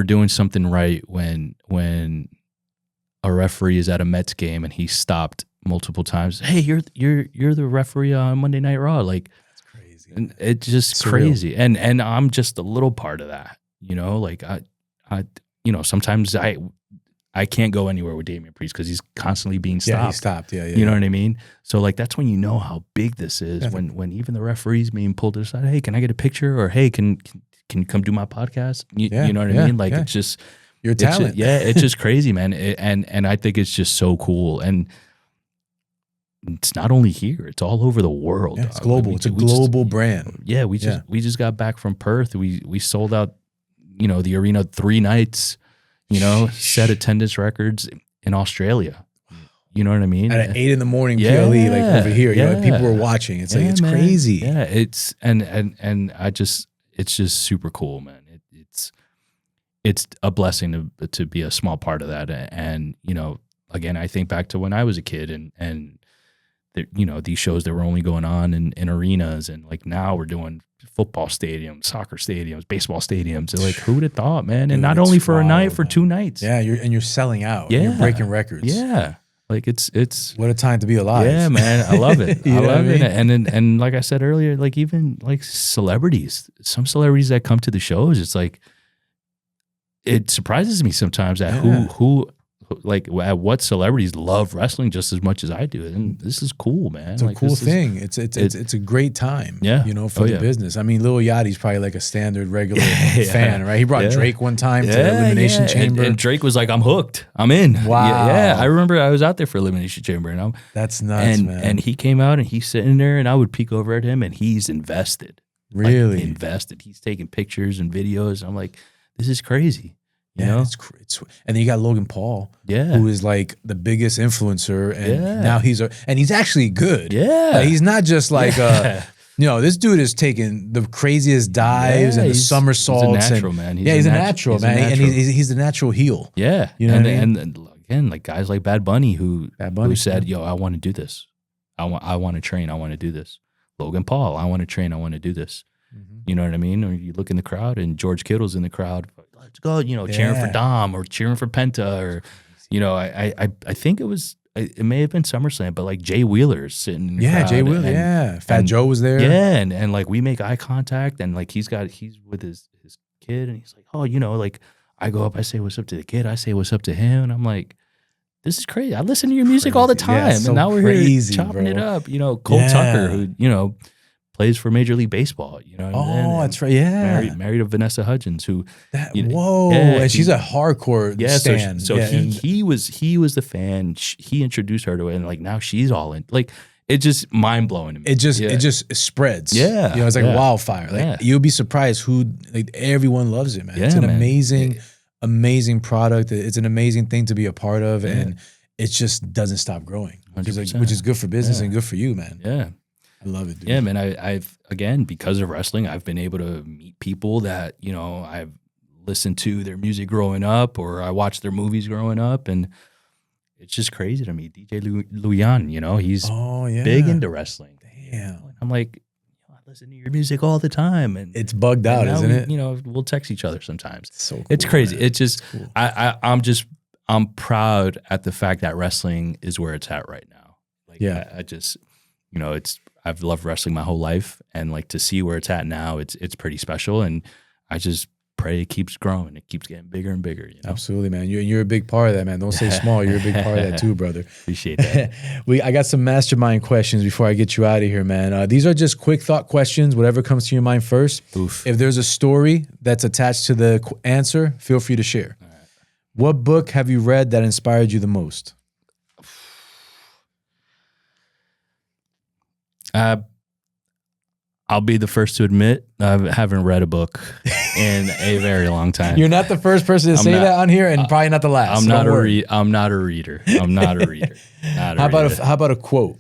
doing something right when a referee is at a Mets game and he stopped multiple times. Hey, you're the referee on Monday Night Raw. Like that's crazy. And it's just crazy. And I'm just a little part of that. Like I sometimes I can't go anywhere with Damian Priest because he's constantly being stopped. Yeah, he's stopped. Yeah. You know what I mean? So like that's when you know how big this is. Yeah. When even the referees being pulled aside, hey, can I get a picture? Or hey, can you come do my podcast? You know what I mean? Like it's just your talent. It's just crazy, man. And I think it's just so cool. And it's not only here; it's all over the world. Yeah, it's global. It's a global brand. Yeah, we just got back from Perth. We sold out. The arena 3 nights, set attendance records in Australia. You know what I mean? At 8 a.m. PLE, like over here, like people were watching. It's like, it's crazy. Yeah. It's, and it's just super cool, man. It's a blessing to be a small part of that. And, again, I think back to when I was a kid and these shows that were only going on in arenas, and like now we're doing football stadiums, soccer stadiums, baseball stadiums. They're like, who would have thought, man? And not only for a night, for 2 nights. Yeah, you're selling out. Yeah, you're breaking records. Yeah, like it's what a time to be alive. Yeah, man, I love it. I love it. mean? And like I said earlier, like even like celebrities, some celebrities that come to the shows, it's like it surprises me sometimes at who like at what celebrities love wrestling just as much as I do, and this is cool, man. It's a cool thing. It's a great time, you know, for the business. I mean, Lil Yachty's probably like a standard regular fan, right? He brought Drake one time to Elimination Chamber, and Drake was like, "I'm hooked, I'm in." Wow. Yeah, I remember I was out there for Elimination Chamber, and that's nuts, man. And he came out and he's sitting there, and I would peek over at him, and he's invested, really like, invested. He's taking pictures and videos. I'm like, this is crazy. You yeah, know? it's and then you got Logan Paul, who is like the biggest influencer, and now he's actually good. Yeah, like, he's not just like you know, this dude is taking the craziest dives and the somersaults. He's a natural, man. He's a natural, man, and he's the natural heel. Yeah, you know what I mean? And again, like guys like Bad Bunny who said, "Yo, I want to do this. I want to train. I want to do this." Logan Paul, I want to train. I want to do this. You know what I mean? Or you look in the crowd and George Kittle's in the crowd. Let's go, you know, cheering for Dom or cheering for Penta, or, you know, I think it may have been SummerSlam, but like Jay Wheeler's sitting in the crowd. Jay Wheeler, Fat Joe was there. Yeah, and like we make eye contact, and like he's with his kid, and he's like, oh, you know, like I go up, I say what's up to the kid, I say what's up to him, and I'm like, this is crazy. I listen to your music all the time, so and now we're here chopping bro. it up. You know, Cole Tucker, who, you know, plays for Major League Baseball, you know. That's right. Yeah, married to Vanessa Hudgens, who and she's a hardcore stan. So he was the fan. He introduced her to it, and like now she's all in. Like it's just mind blowing to me. It just spreads. Yeah, you know, it's like wildfire. Like you'll be surprised who like everyone loves it, man. Yeah, it's an amazing product. It's an amazing thing to be a part of, and it just doesn't stop growing, which is good for business and good for you, man. Yeah. I love it, dude. Yeah, man. I've again, because of wrestling, I've been able to meet people that, you know, I've listened to their music growing up, or I watched their movies growing up, and it's just crazy to me. DJ Luyan, you know, he's big into wrestling. Damn. I'm like, I listen to your music all the time, and it's bugged out, isn't it? You know, we'll text each other sometimes. So cool, it's crazy. Man. It's just cool. I'm proud at the fact that wrestling is where it's at right now. Like, I just, you know, I've loved wrestling my whole life, and like to see where it's at now, it's pretty special, and I just pray it keeps growing, it keeps getting bigger and bigger. You know? Absolutely, man. You're a big part of that, man. Don't say small. You're a big part of that too, brother. Appreciate that. I got some mastermind questions before I get you out of here, man. These are just quick thought questions. Whatever comes to your mind first. Oof. If there's a story that's attached to the answer, feel free to share. All right. What book have you read that inspired you the most? I'll be the first to admit I haven't read a book in a very long time. You're not the first person to say that on here, and probably not the last. I'm not a reader. I'm not a reader. How about a quote?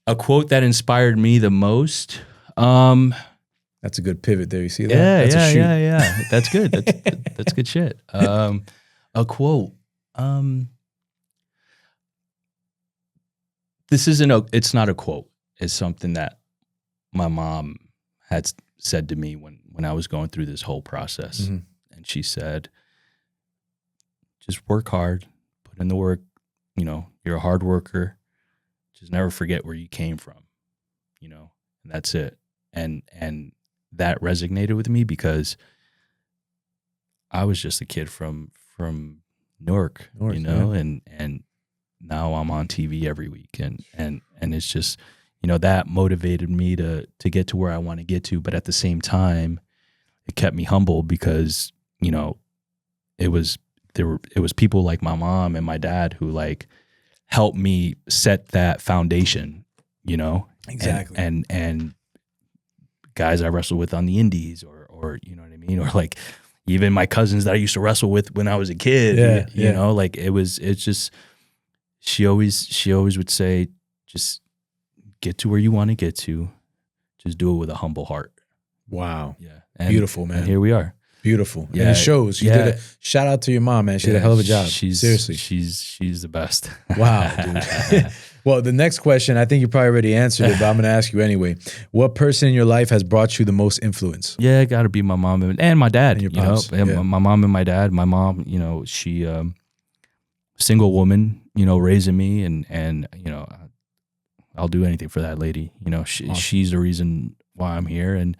A quote that inspired me the most. That's a good pivot there. You see that? Yeah. That's good. That's good shit. A quote. It's not a quote. It's something that my mom had said to me when I was going through this whole process. Mm-hmm. And she said, just work hard, put in the work. You know, you're a hard worker. Just never forget where you came from, you know, and that's it. And that resonated with me because I was just a kid from Newark, you know, and now I'm on TV every week, and it's just, you know, that motivated me to get to where I want to get to. But at the same time, it kept me humble because, you know, it was people like my mom and my dad who like helped me set that foundation, you know, exactly. And guys I wrestled with on the indies or you know what I mean? Or like even my cousins that I used to wrestle with when I was a kid, you know, like it's just, she always would say, just get to where you want to get to. Just do it with a humble heart. Wow. Yeah. Beautiful, man. And here we are. Beautiful. Yeah. And it shows. You did a shout out to your mom, man. She did a hell of a job. Seriously. She's the best. Wow, dude. Well, the next question, I think you probably already answered it, but I'm going to ask you anyway. What person in your life has brought you the most influence? Yeah, it got to be my mom and my dad. And your pops. You know? My mom and my dad. My mom, you know, she single woman, you know, raising me, and you know, I'll do anything for that lady. You know, she's the reason why I'm here, and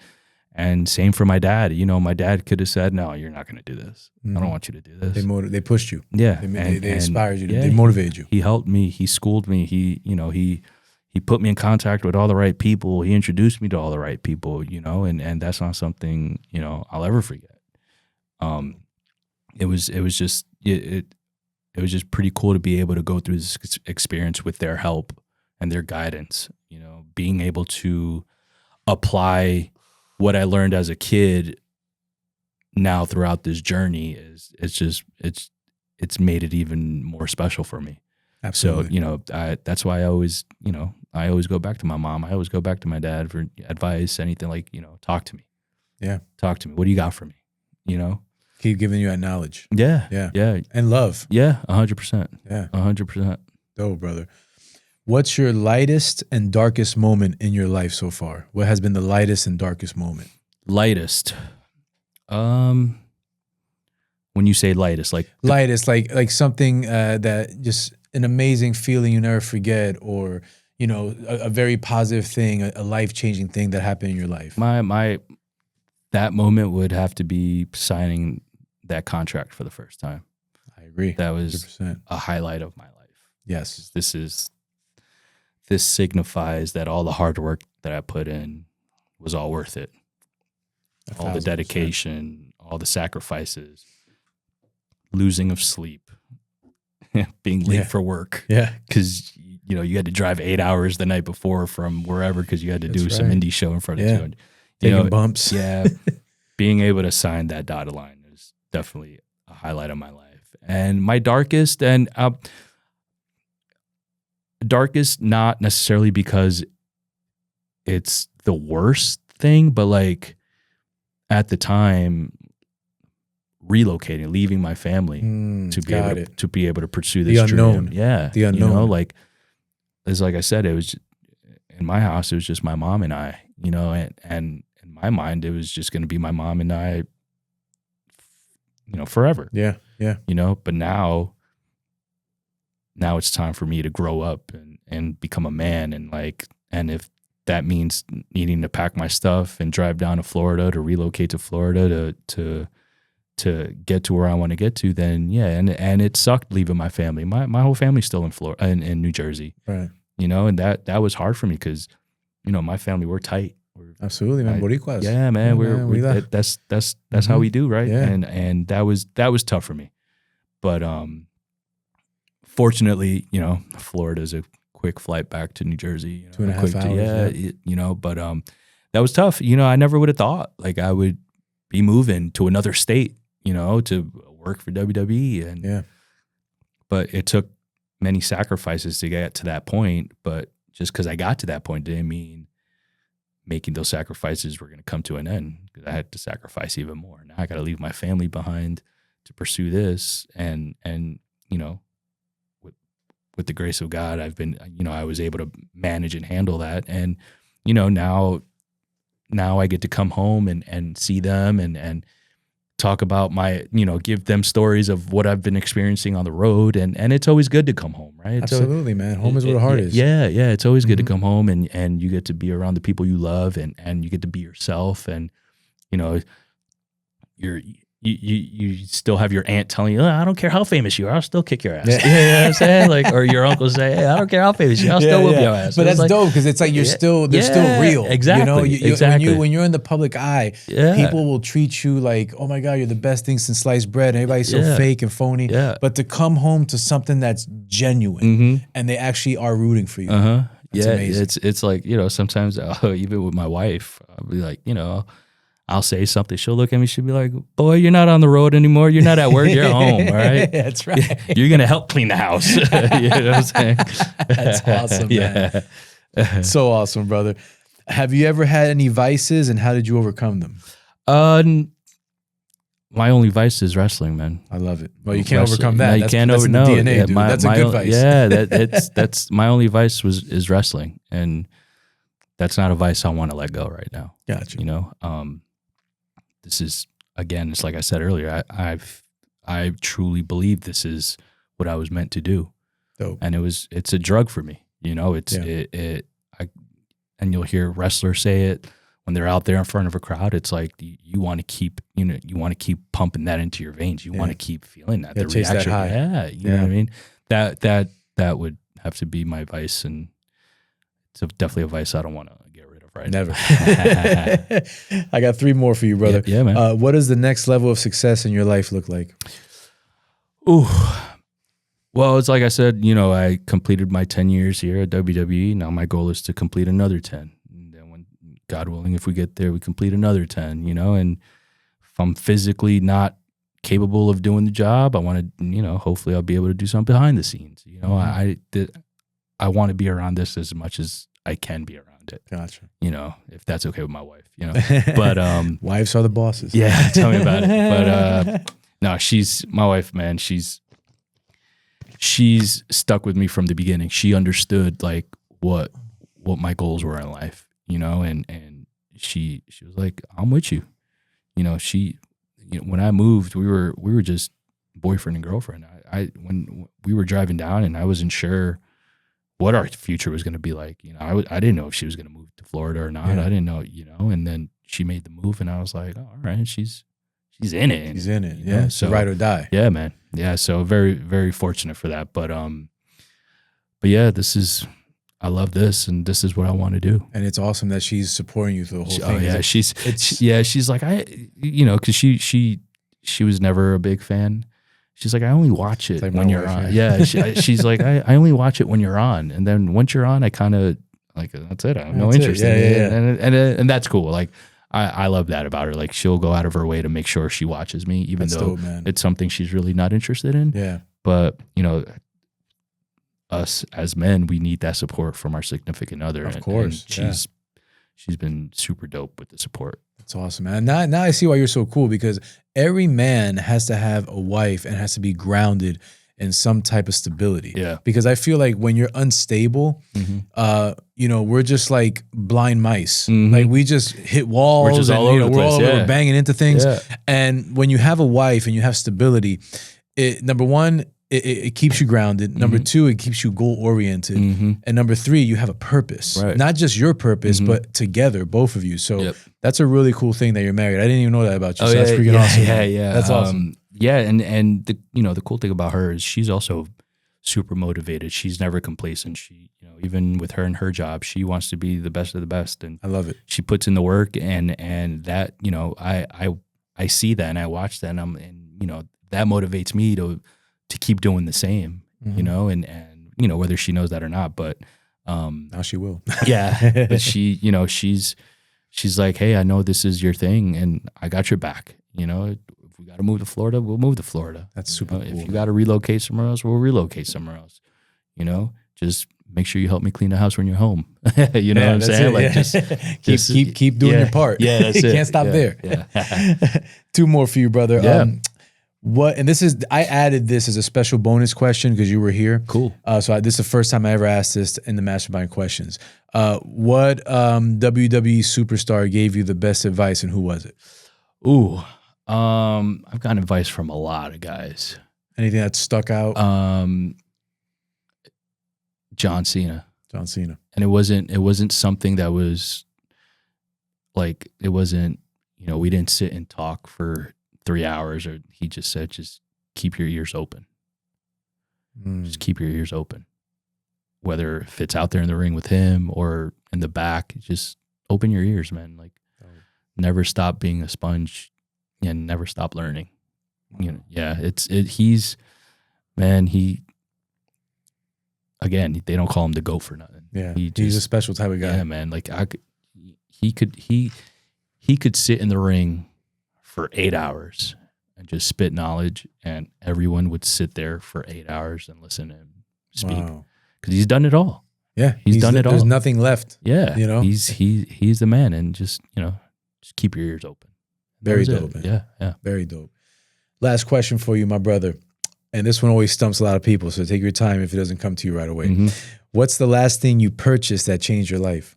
And same for my dad. You know, my dad could have said, "No, you're not going to do this. I don't want you to do this." They pushed you. Yeah, they inspired you. They motivated you. He helped me. He schooled me. He put me in contact with all the right people. He introduced me to all the right people. You know, and that's not something, you know, I'll ever forget. It was just pretty cool to be able to go through this experience with their help and their guidance. You know, being able to apply what I learned as a kid now throughout this journey it's made it even more special for me. Absolutely. So, you know, that's why I always go back to my mom. I always go back to my dad for advice, anything, like, you know, talk to me. Yeah. Talk to me. What do you got for me? You know? Keep giving you that knowledge. Yeah. Yeah. Yeah. And love. Yeah. 100%. Yeah. 100%. Dope, brother. What's your lightest and darkest moment in your life so far? What has been the lightest and darkest moment? Lightest. When you say lightest, like something that just an amazing feeling you never forget, or, you know, a very positive thing, a life-changing thing that happened in your life. That moment would have to be signing that contract for the first time. I agree. That was 100%. a highlight of my life. Yes. This signifies that all the hard work that I put in was all worth it. All the dedication, all the sacrifices, losing of sleep, being late for work. Yeah. Because, you know, you had to drive 8 hours the night before from wherever because you had to do some indie show in front of you. Taking bumps. Yeah. Being able to sign that dotted line is definitely a highlight of my life. And my darkest, not necessarily because it's the worst thing, but like at the time, relocating, leaving my family to be able to pursue this unknown. dream. Yeah. The unknown. You know, like I said, it was in my house, it was just my mom and I, you know, and in my mind, it was just going to be my mom and I, you know, forever. Yeah. Yeah. You know, but now it's time for me to grow up and become a man. And if that means needing to pack my stuff and drive down to Florida, to relocate to Florida, to get to where I want to get to, then yeah. And it sucked leaving my family. My whole family's still in Florida, in New Jersey. Right. You know, and that was hard for me because, you know, my family, we're tight. Absolutely, man. Boricuas. Yeah, man. That's how we do, right? Yeah. And that was tough for me. But fortunately, you know, Florida's a quick flight back to New Jersey. You know, 2.5 hours. Yeah. You know, but that was tough. You know, I never would have thought like I would be moving to another state, you know, to work for WWE. But it took many sacrifices to get to that point. But just because I got to that point didn't mean making those sacrifices were going to come to an end, because I had to sacrifice even more. Now I got to leave my family behind to pursue this. And you know, with the grace of God, I was able to manage and handle that. And, you know, now I get to come home and see them and talk about give them stories of what I've been experiencing on the road. And it's always good to come home, right? Absolutely, man. Home is where the heart is. Yeah. It's always good to come home and you get to be around the people you love and you get to be yourself. And, you know, you still have your aunt telling you, I don't care how famous you are, I'll still kick your ass. Yeah. You know what I'm saying? Like, or your uncle say, hey, I don't care how famous you are, I'll still whoop your ass. But that's like, dope, because it's like they're still real. Exactly. You know, exactly. when you're in the public eye, people will treat you like, oh my God, you're the best thing since sliced bread. And everybody's so fake and phony. Yeah. But to come home to something that's genuine and they actually are rooting for you. That's amazing. It's like, you know, sometimes even with my wife, I'll be like, you know, I'll say something. She'll look at me. She'll be like, boy, you're not on the road anymore. You're not at work. You're at home. All right. That's right. You're going to help clean the house. You know what I'm saying? That's awesome, man. So awesome, brother. Have you ever had any vices, and how did you overcome them? My only vice is wrestling, man. I love it. Well, you can't overcome that. No, you can't overcome the DNA, dude. That's a good vice. Yeah, that's my only vice is wrestling. And that's not a vice I want to let go right now. Gotcha. You know, this is, again, it's like I said earlier, I truly believe this is what I was meant to do. Dope. And it's a drug for me. You know, and you'll hear wrestlers say it, when they're out there in front of a crowd, it's like you want to keep, you want to keep pumping that into your veins. You want to keep feeling that. The reaction. That high. Yeah. You know what I mean? That would have to be my vice. And it's definitely a vice I don't want to get rid of right Never. I got 3 more for you, brother. Yeah, man. What does the next level of success in your life look like? Ooh. Well, it's like I said, I completed my 10 years here at WWE. Now my goal is to complete another 10. And then when, God willing, if we get there, we complete another 10, and if I'm physically not capable of doing the job, I want to, hopefully I'll be able to do something behind the scenes. I want to be around this as much as I can be around it. Gotcha. If that's okay with my wife, but, wives are the bosses. Yeah. Tell me about it. But, no, she's my wife, man. She's stuck with me from the beginning. She understood like what my goals were in life, and she was like, I'm with you. When I moved, we were just boyfriend and girlfriend. When we were driving down and I wasn't sure what our future was going to be like, I didn't know if she was going to move to Florida or not. Yeah. I didn't know, and then she made the move and I was like, oh, all right, she's in it. He's in it. Yeah. So ride or die. Yeah, man. Yeah. So very, very fortunate for that. But yeah, I love this and this is what I want to do. And it's awesome that she's supporting you through the whole thing. Oh yeah. She's like, cause she was never a big fan. She's like, I only watch it like when you're on. Yeah. She's like, I only watch it when you're on. And then once you're on, I kind of like, that's it. I have no interest in it. And that's cool. Like, I love that about her. Like she'll go out of her way to make sure she watches me, even though it's something she's really not interested in. Yeah. But us as men, we need that support from our significant other. Of course. And she's been super dope with the support. That's awesome, man. Now I see why you're so cool, because every man has to have a wife and has to be grounded in some type of stability. Yeah. Because I feel like when you're unstable, we're just like blind mice. Mm-hmm. Like we just hit walls. We're just all over the place. We're banging into things. Yeah. And when you have a wife and you have stability, number one, it keeps you grounded. Number two, it keeps you goal oriented. Mm-hmm. And number 3, you have a purpose. Right. Not just your purpose, but together, both of you. So that's a really cool thing that you're married. I didn't even know that about you. So that's freaking awesome. Yeah. That's awesome. Yeah, and the cool thing about her is she's also super motivated. She's never complacent. She, even with her and her job, she wants to be the best of the best. And I love it. She puts in the work, and that, I see that and I watch that, and that motivates me to keep doing the same, and whether she knows that or not, but now she will. Yeah, but she's like, hey, I know this is your thing, and I got your back. If we got to move to Florida, we'll move to Florida. That's super cool. If you got to relocate somewhere else, we'll relocate somewhere else. Just make sure you help me clean the house when you're home. You know what I'm saying? Like, just keep doing your part. Yeah, that's it. Can't stop there. Yeah. 2 more for you, brother. Yeah. I added this as a special bonus question because you were here. Cool. This is the first time I ever asked this in the Mastermind Questions. What WWE superstar gave you the best advice, and who was it? Ooh, I've gotten advice from a lot of guys. Anything that stuck out? John Cena. And it wasn't something that was like, it wasn't, we didn't sit and talk for 3 hours, or he just said, just keep your ears open. Just keep your ears open. Whether if it's out there in the ring with him or in the back, just open your ears, man. Like, never stop being a sponge and never stop learning. Again, they don't call him the GOAT for nothing. Yeah. He's a special type of guy. Yeah, man. Like he could sit in the ring for 8 hours and just spit knowledge, and everyone would sit there for 8 hours and listen to him speak. Because he's done it all. Yeah. He's done it all. There's nothing left. Yeah. He's the man, and just keep your ears open. Very dope, man. Yeah. Very dope. Last question for you, my brother. And this one always stumps a lot of people, so take your time if it doesn't come to you right away. Mm-hmm. What's the last thing you purchased that changed your life?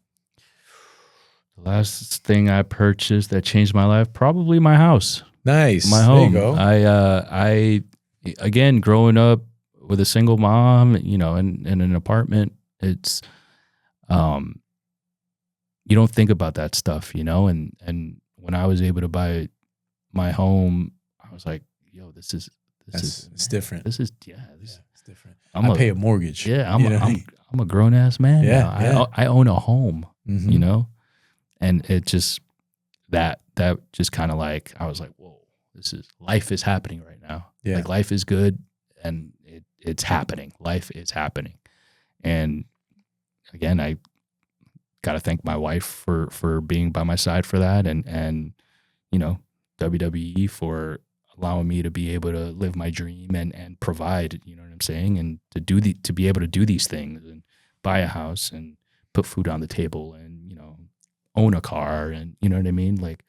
The last thing I purchased that changed my life, probably my house. Nice. My home. There you go. I again, growing up with a single mom, in an apartment, it's you don't think about that stuff, you know? And when I was able to buy my home, I was like, yo, it's different. It's different. I pay a mortgage. Yeah, I'm a grown ass man now. I own a home, you know? And it just, that just kind of like, I was like, whoa, life is happening right now. Yeah. Like life is good and it's happening. Life is happening. And again, I got to thank my wife for being by my side for that. And, you know, WWE for allowing me to be able to live my dream and provide, you know what I'm saying? And to be able to do these things and buy a house and put food on the table and, you know, own a car and, you know what I mean? Like,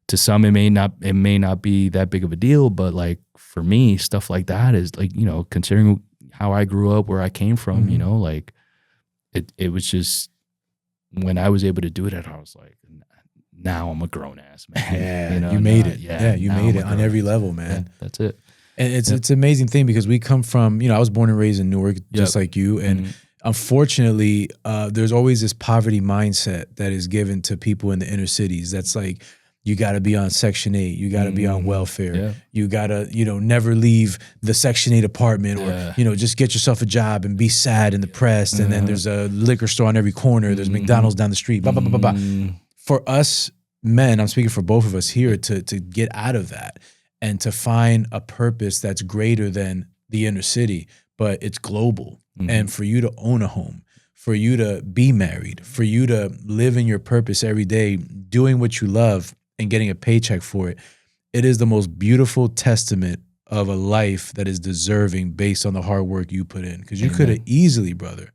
to some, it may not be that big of a deal, but like for me, stuff like that is like, you know, considering how I grew up, where I came from, you know, like it was just, when I was able to do it, I was like, now I'm a grown ass man. Yeah, you know, you made it. Yeah, you made it on every level, man. Yeah, that's it. And it's an amazing thing because we come from, you know, I was born and raised in Newark, just like you, and unfortunately, there's always this poverty mindset that is given to people in the inner cities. That's like, you got to be on Section 8. You got to be on welfare. Yeah. You got to, you know, never leave the Section 8 apartment or, you know, just get yourself a job and be sad and depressed. And then there's a liquor store on every corner. There's McDonald's down the street. Blah, blah, blah, blah, blah. For us men, I'm speaking for both of us here, to get out of that and to find a purpose that's greater than the inner city, but it's global. And for you to own a home, for you to be married, for you to live in your purpose every day, doing what you love, and getting a paycheck for it, it is the most beautiful testament of a life that is deserving based on the hard work you put in. Because you could have easily, brother,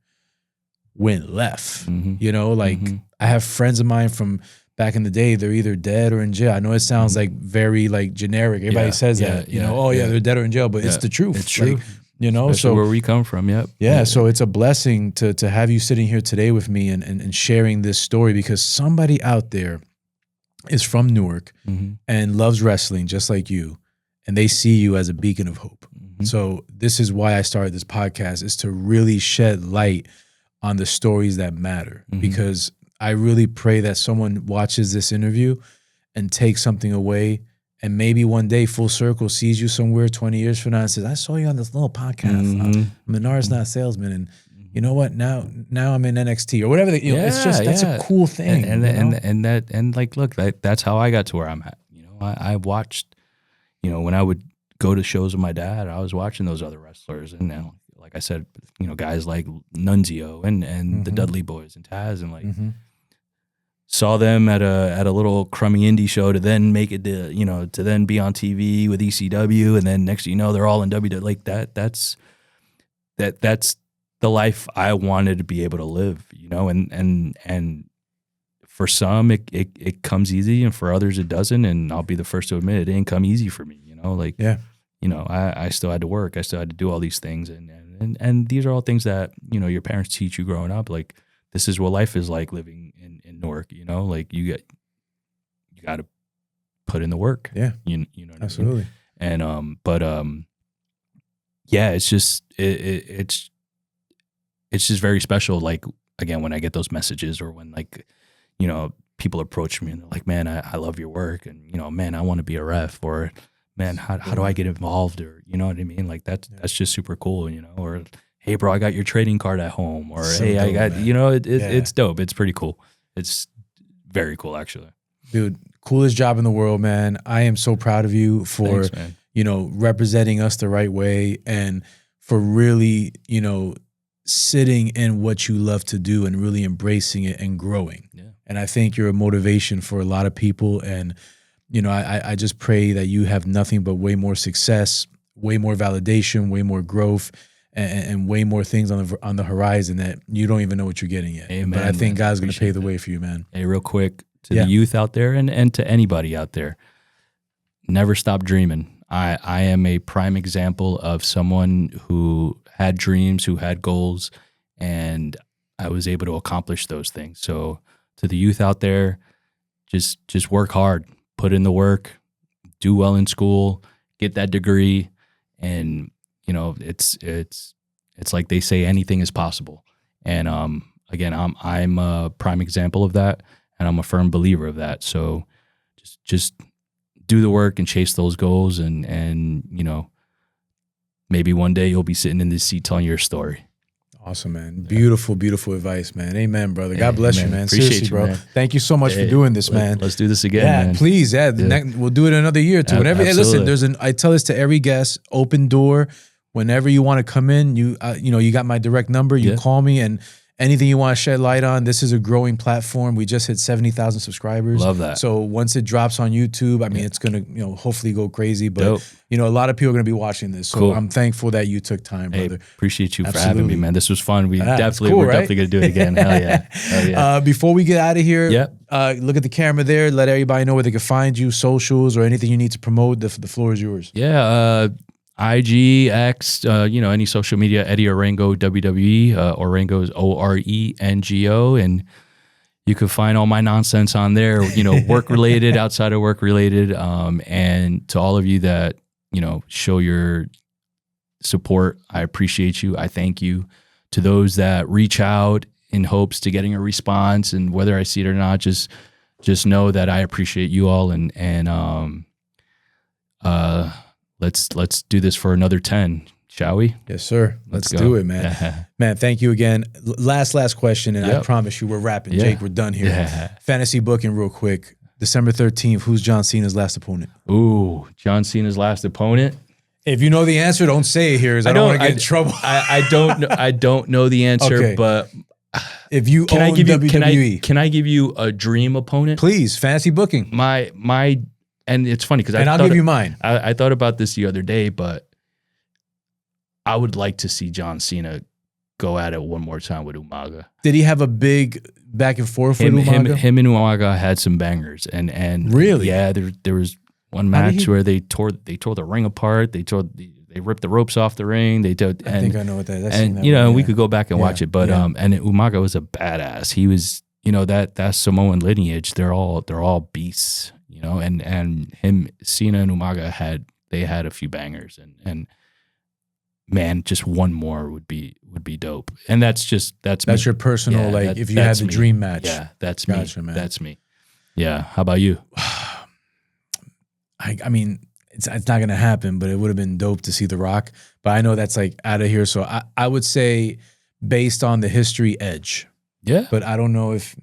went left. You know, like I have friends of mine from back in the day, they're either dead or in jail. I know it sounds like very like generic. Everybody says that, you know, they're dead or in jail, but it's the truth. It's true. Like, you know, especially so where we come from. Yeah. So it's a blessing to have you sitting here today with me and sharing this story, because somebody out there is from Newark and loves wrestling just like you, and they see you as a beacon of hope. So this is why I started this podcast, is to really shed light on the stories that matter, because I really pray that someone watches this interview and takes something away, and maybe one day full circle sees you somewhere 20 years from now and says, I saw you on this little podcast. I'm an artist, not a salesman. And you know what? Now I'm in NXT or whatever. You know, it's just, that's a cool thing. And like, look, that's how I got to where I'm at. You know, I watched, you know, when I would go to shows with my dad, I was watching those other wrestlers, and now, like I said, you know, guys like Nunzio and the Dudley Boys and Taz, and like saw them at a little crummy indie show to then make it to, you know, to then be on TV with ECW, and then next thing you know, they're all in WWE. Like that's the life I wanted to be able to live, you know, and for some it comes easy, and for others it doesn't. And I'll be the first to admit it didn't come easy for me, you know, like, you know, I still had to work. I still had to do all these things. And these are all things that, you know, your parents teach you growing up. Like, this is what life is like living in Newark, you know, like you got to put in the work. Yeah. You know what absolutely. I mean? And, yeah, it's just, it's just very special. Like, again, when I get those messages, or when, like, you know, people approach me and they're like, man, I love your work. And, you know, man, I want to be a ref, or man, how do I get involved? Or, you know what I mean? Like that's just super cool, you know, or, hey bro, I got your trading card at home, or so hey, dope, I got, man. You know, it's dope. It's pretty cool. It's very cool, actually. Dude, coolest job in the world, man. I am so proud of you for, Thanks, you know, representing us the right way, and for really, you know, sitting in what you love to do and really embracing it and growing. Yeah. And I think you're a motivation for a lot of people. And, you know, I just pray that you have nothing but way more success, way more validation, way more growth, and way more things on the horizon that you don't even know what you're getting yet. Amen, but I think God's going to pave the that. way for you, man. Hey, real quick, to the youth out there and to anybody out there, never stop dreaming. I am a prime example of someone who had dreams, who had goals, and I was able to accomplish those things. So to the youth out there, just work hard, put in the work, do well in school, get that degree, and you know, it's like they say, anything is possible. And again, I'm a prime example of that, and I'm a firm believer of that. So just do the work and chase those goals, and you know, maybe one day you'll be sitting in this seat telling your story. Awesome, man. Beautiful, beautiful advice, man. Amen, brother. God bless you, man. Appreciate Seriously, you, bro. man. Thank you so much for doing this, man. Let's do this again, yeah, man. please. Yeah, we'll do it another year too. Whenever, hey, listen, I tell this to every guest, open door. Whenever you want to come in, you got my direct number. You call me, and anything you want to shed light on. This is a growing platform. We just hit 70,000 subscribers. Love that. So once it drops on YouTube, I mean, it's gonna hopefully go crazy. But a lot of people are gonna be watching this. So I'm thankful that you took time, brother. Hey, appreciate you for having me, man. This was fun. We're definitely gonna do it again. Hell yeah. Hell yeah. Before we get out of here, look at the camera there. Let everybody know where they can find you, socials, or anything you need to promote. The floor is yours. Yeah. IG, X, any social media, Eddie Orengo, WWE. Orengo is ORENGO. And you can find all my nonsense on there, work related, outside of work related. And to all of you that, show your support, I appreciate you. I thank you. To those that reach out in hopes to getting a response, and whether I see it or not, just know that I appreciate you all. And let's do this for another 10, shall we? Yes, sir. Let's do it, man. Yeah. Man, thank you again. Last question, and I promise you we're wrapping. Jake, we're done here. Yeah. Fantasy booking real quick. December 13th, who's John Cena's last opponent? Ooh, John Cena's last opponent? If you know the answer, don't say it here, because I don't want to get in trouble. I don't know the answer, but if you own WWE. Can I give you a dream opponent? Please, fantasy booking. And it's funny because I'll give you mine. I thought about this the other day, but I would like to see John Cena go at it one more time with Umaga. Did he have a big back and forth with Umaga? Him and Umaga had some bangers, and really, yeah, there was one match where they tore the ring apart. They ripped the ropes off the ring. I think I know what that is. And we could go back and watch it, but and Umaga was a badass. He was, that Samoan lineage. They're all beasts. And him, Cena and Umaga had a few bangers, and man, just one more would be dope. And that's your personal, if you had the dream match. Yeah, that's gotcha, me. Man. That's me. Yeah. How about you? I mean, it's not gonna happen, but it would have been dope to see The Rock. But I know that's out of here. So I would say, based on the history, Edge. Yeah, but I don't know if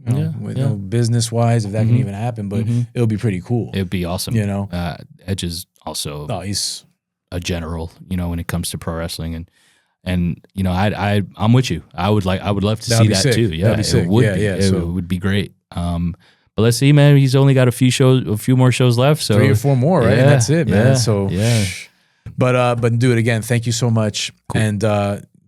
business wise if that can even happen. But it'll be pretty cool. It'd be awesome. Edge is also he's a general. When it comes to pro wrestling, and I'm with you. I would love to see that too. Yeah, it would be. It would be great. But let's see, man. He's only got a few more shows left. So 3 or 4 more, right? And that's it, man. Yeah, so but do it again. Thank you so much, and.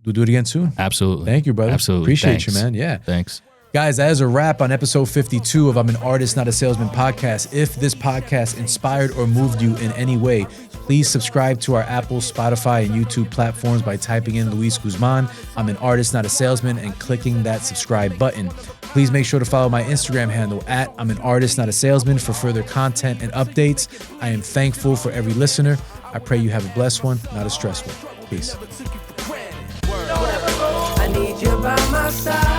We'll do it again soon. Absolutely. Thank you, brother. Absolutely. Appreciate you, man. Yeah. Thanks. Guys, that is a wrap on episode 52 of I'm an Artist, Not a Salesman podcast. If this podcast inspired or moved you in any way, please subscribe to our Apple, Spotify, and YouTube platforms by typing in Luis Guzman, I'm an Artist, Not a Salesman, and clicking that subscribe button. Please make sure to follow my Instagram handle at I'm an Artist, Not a Salesman for further content and updates. I am thankful for every listener. I pray you have a blessed one, not a stressed one. Peace. I need you by my side.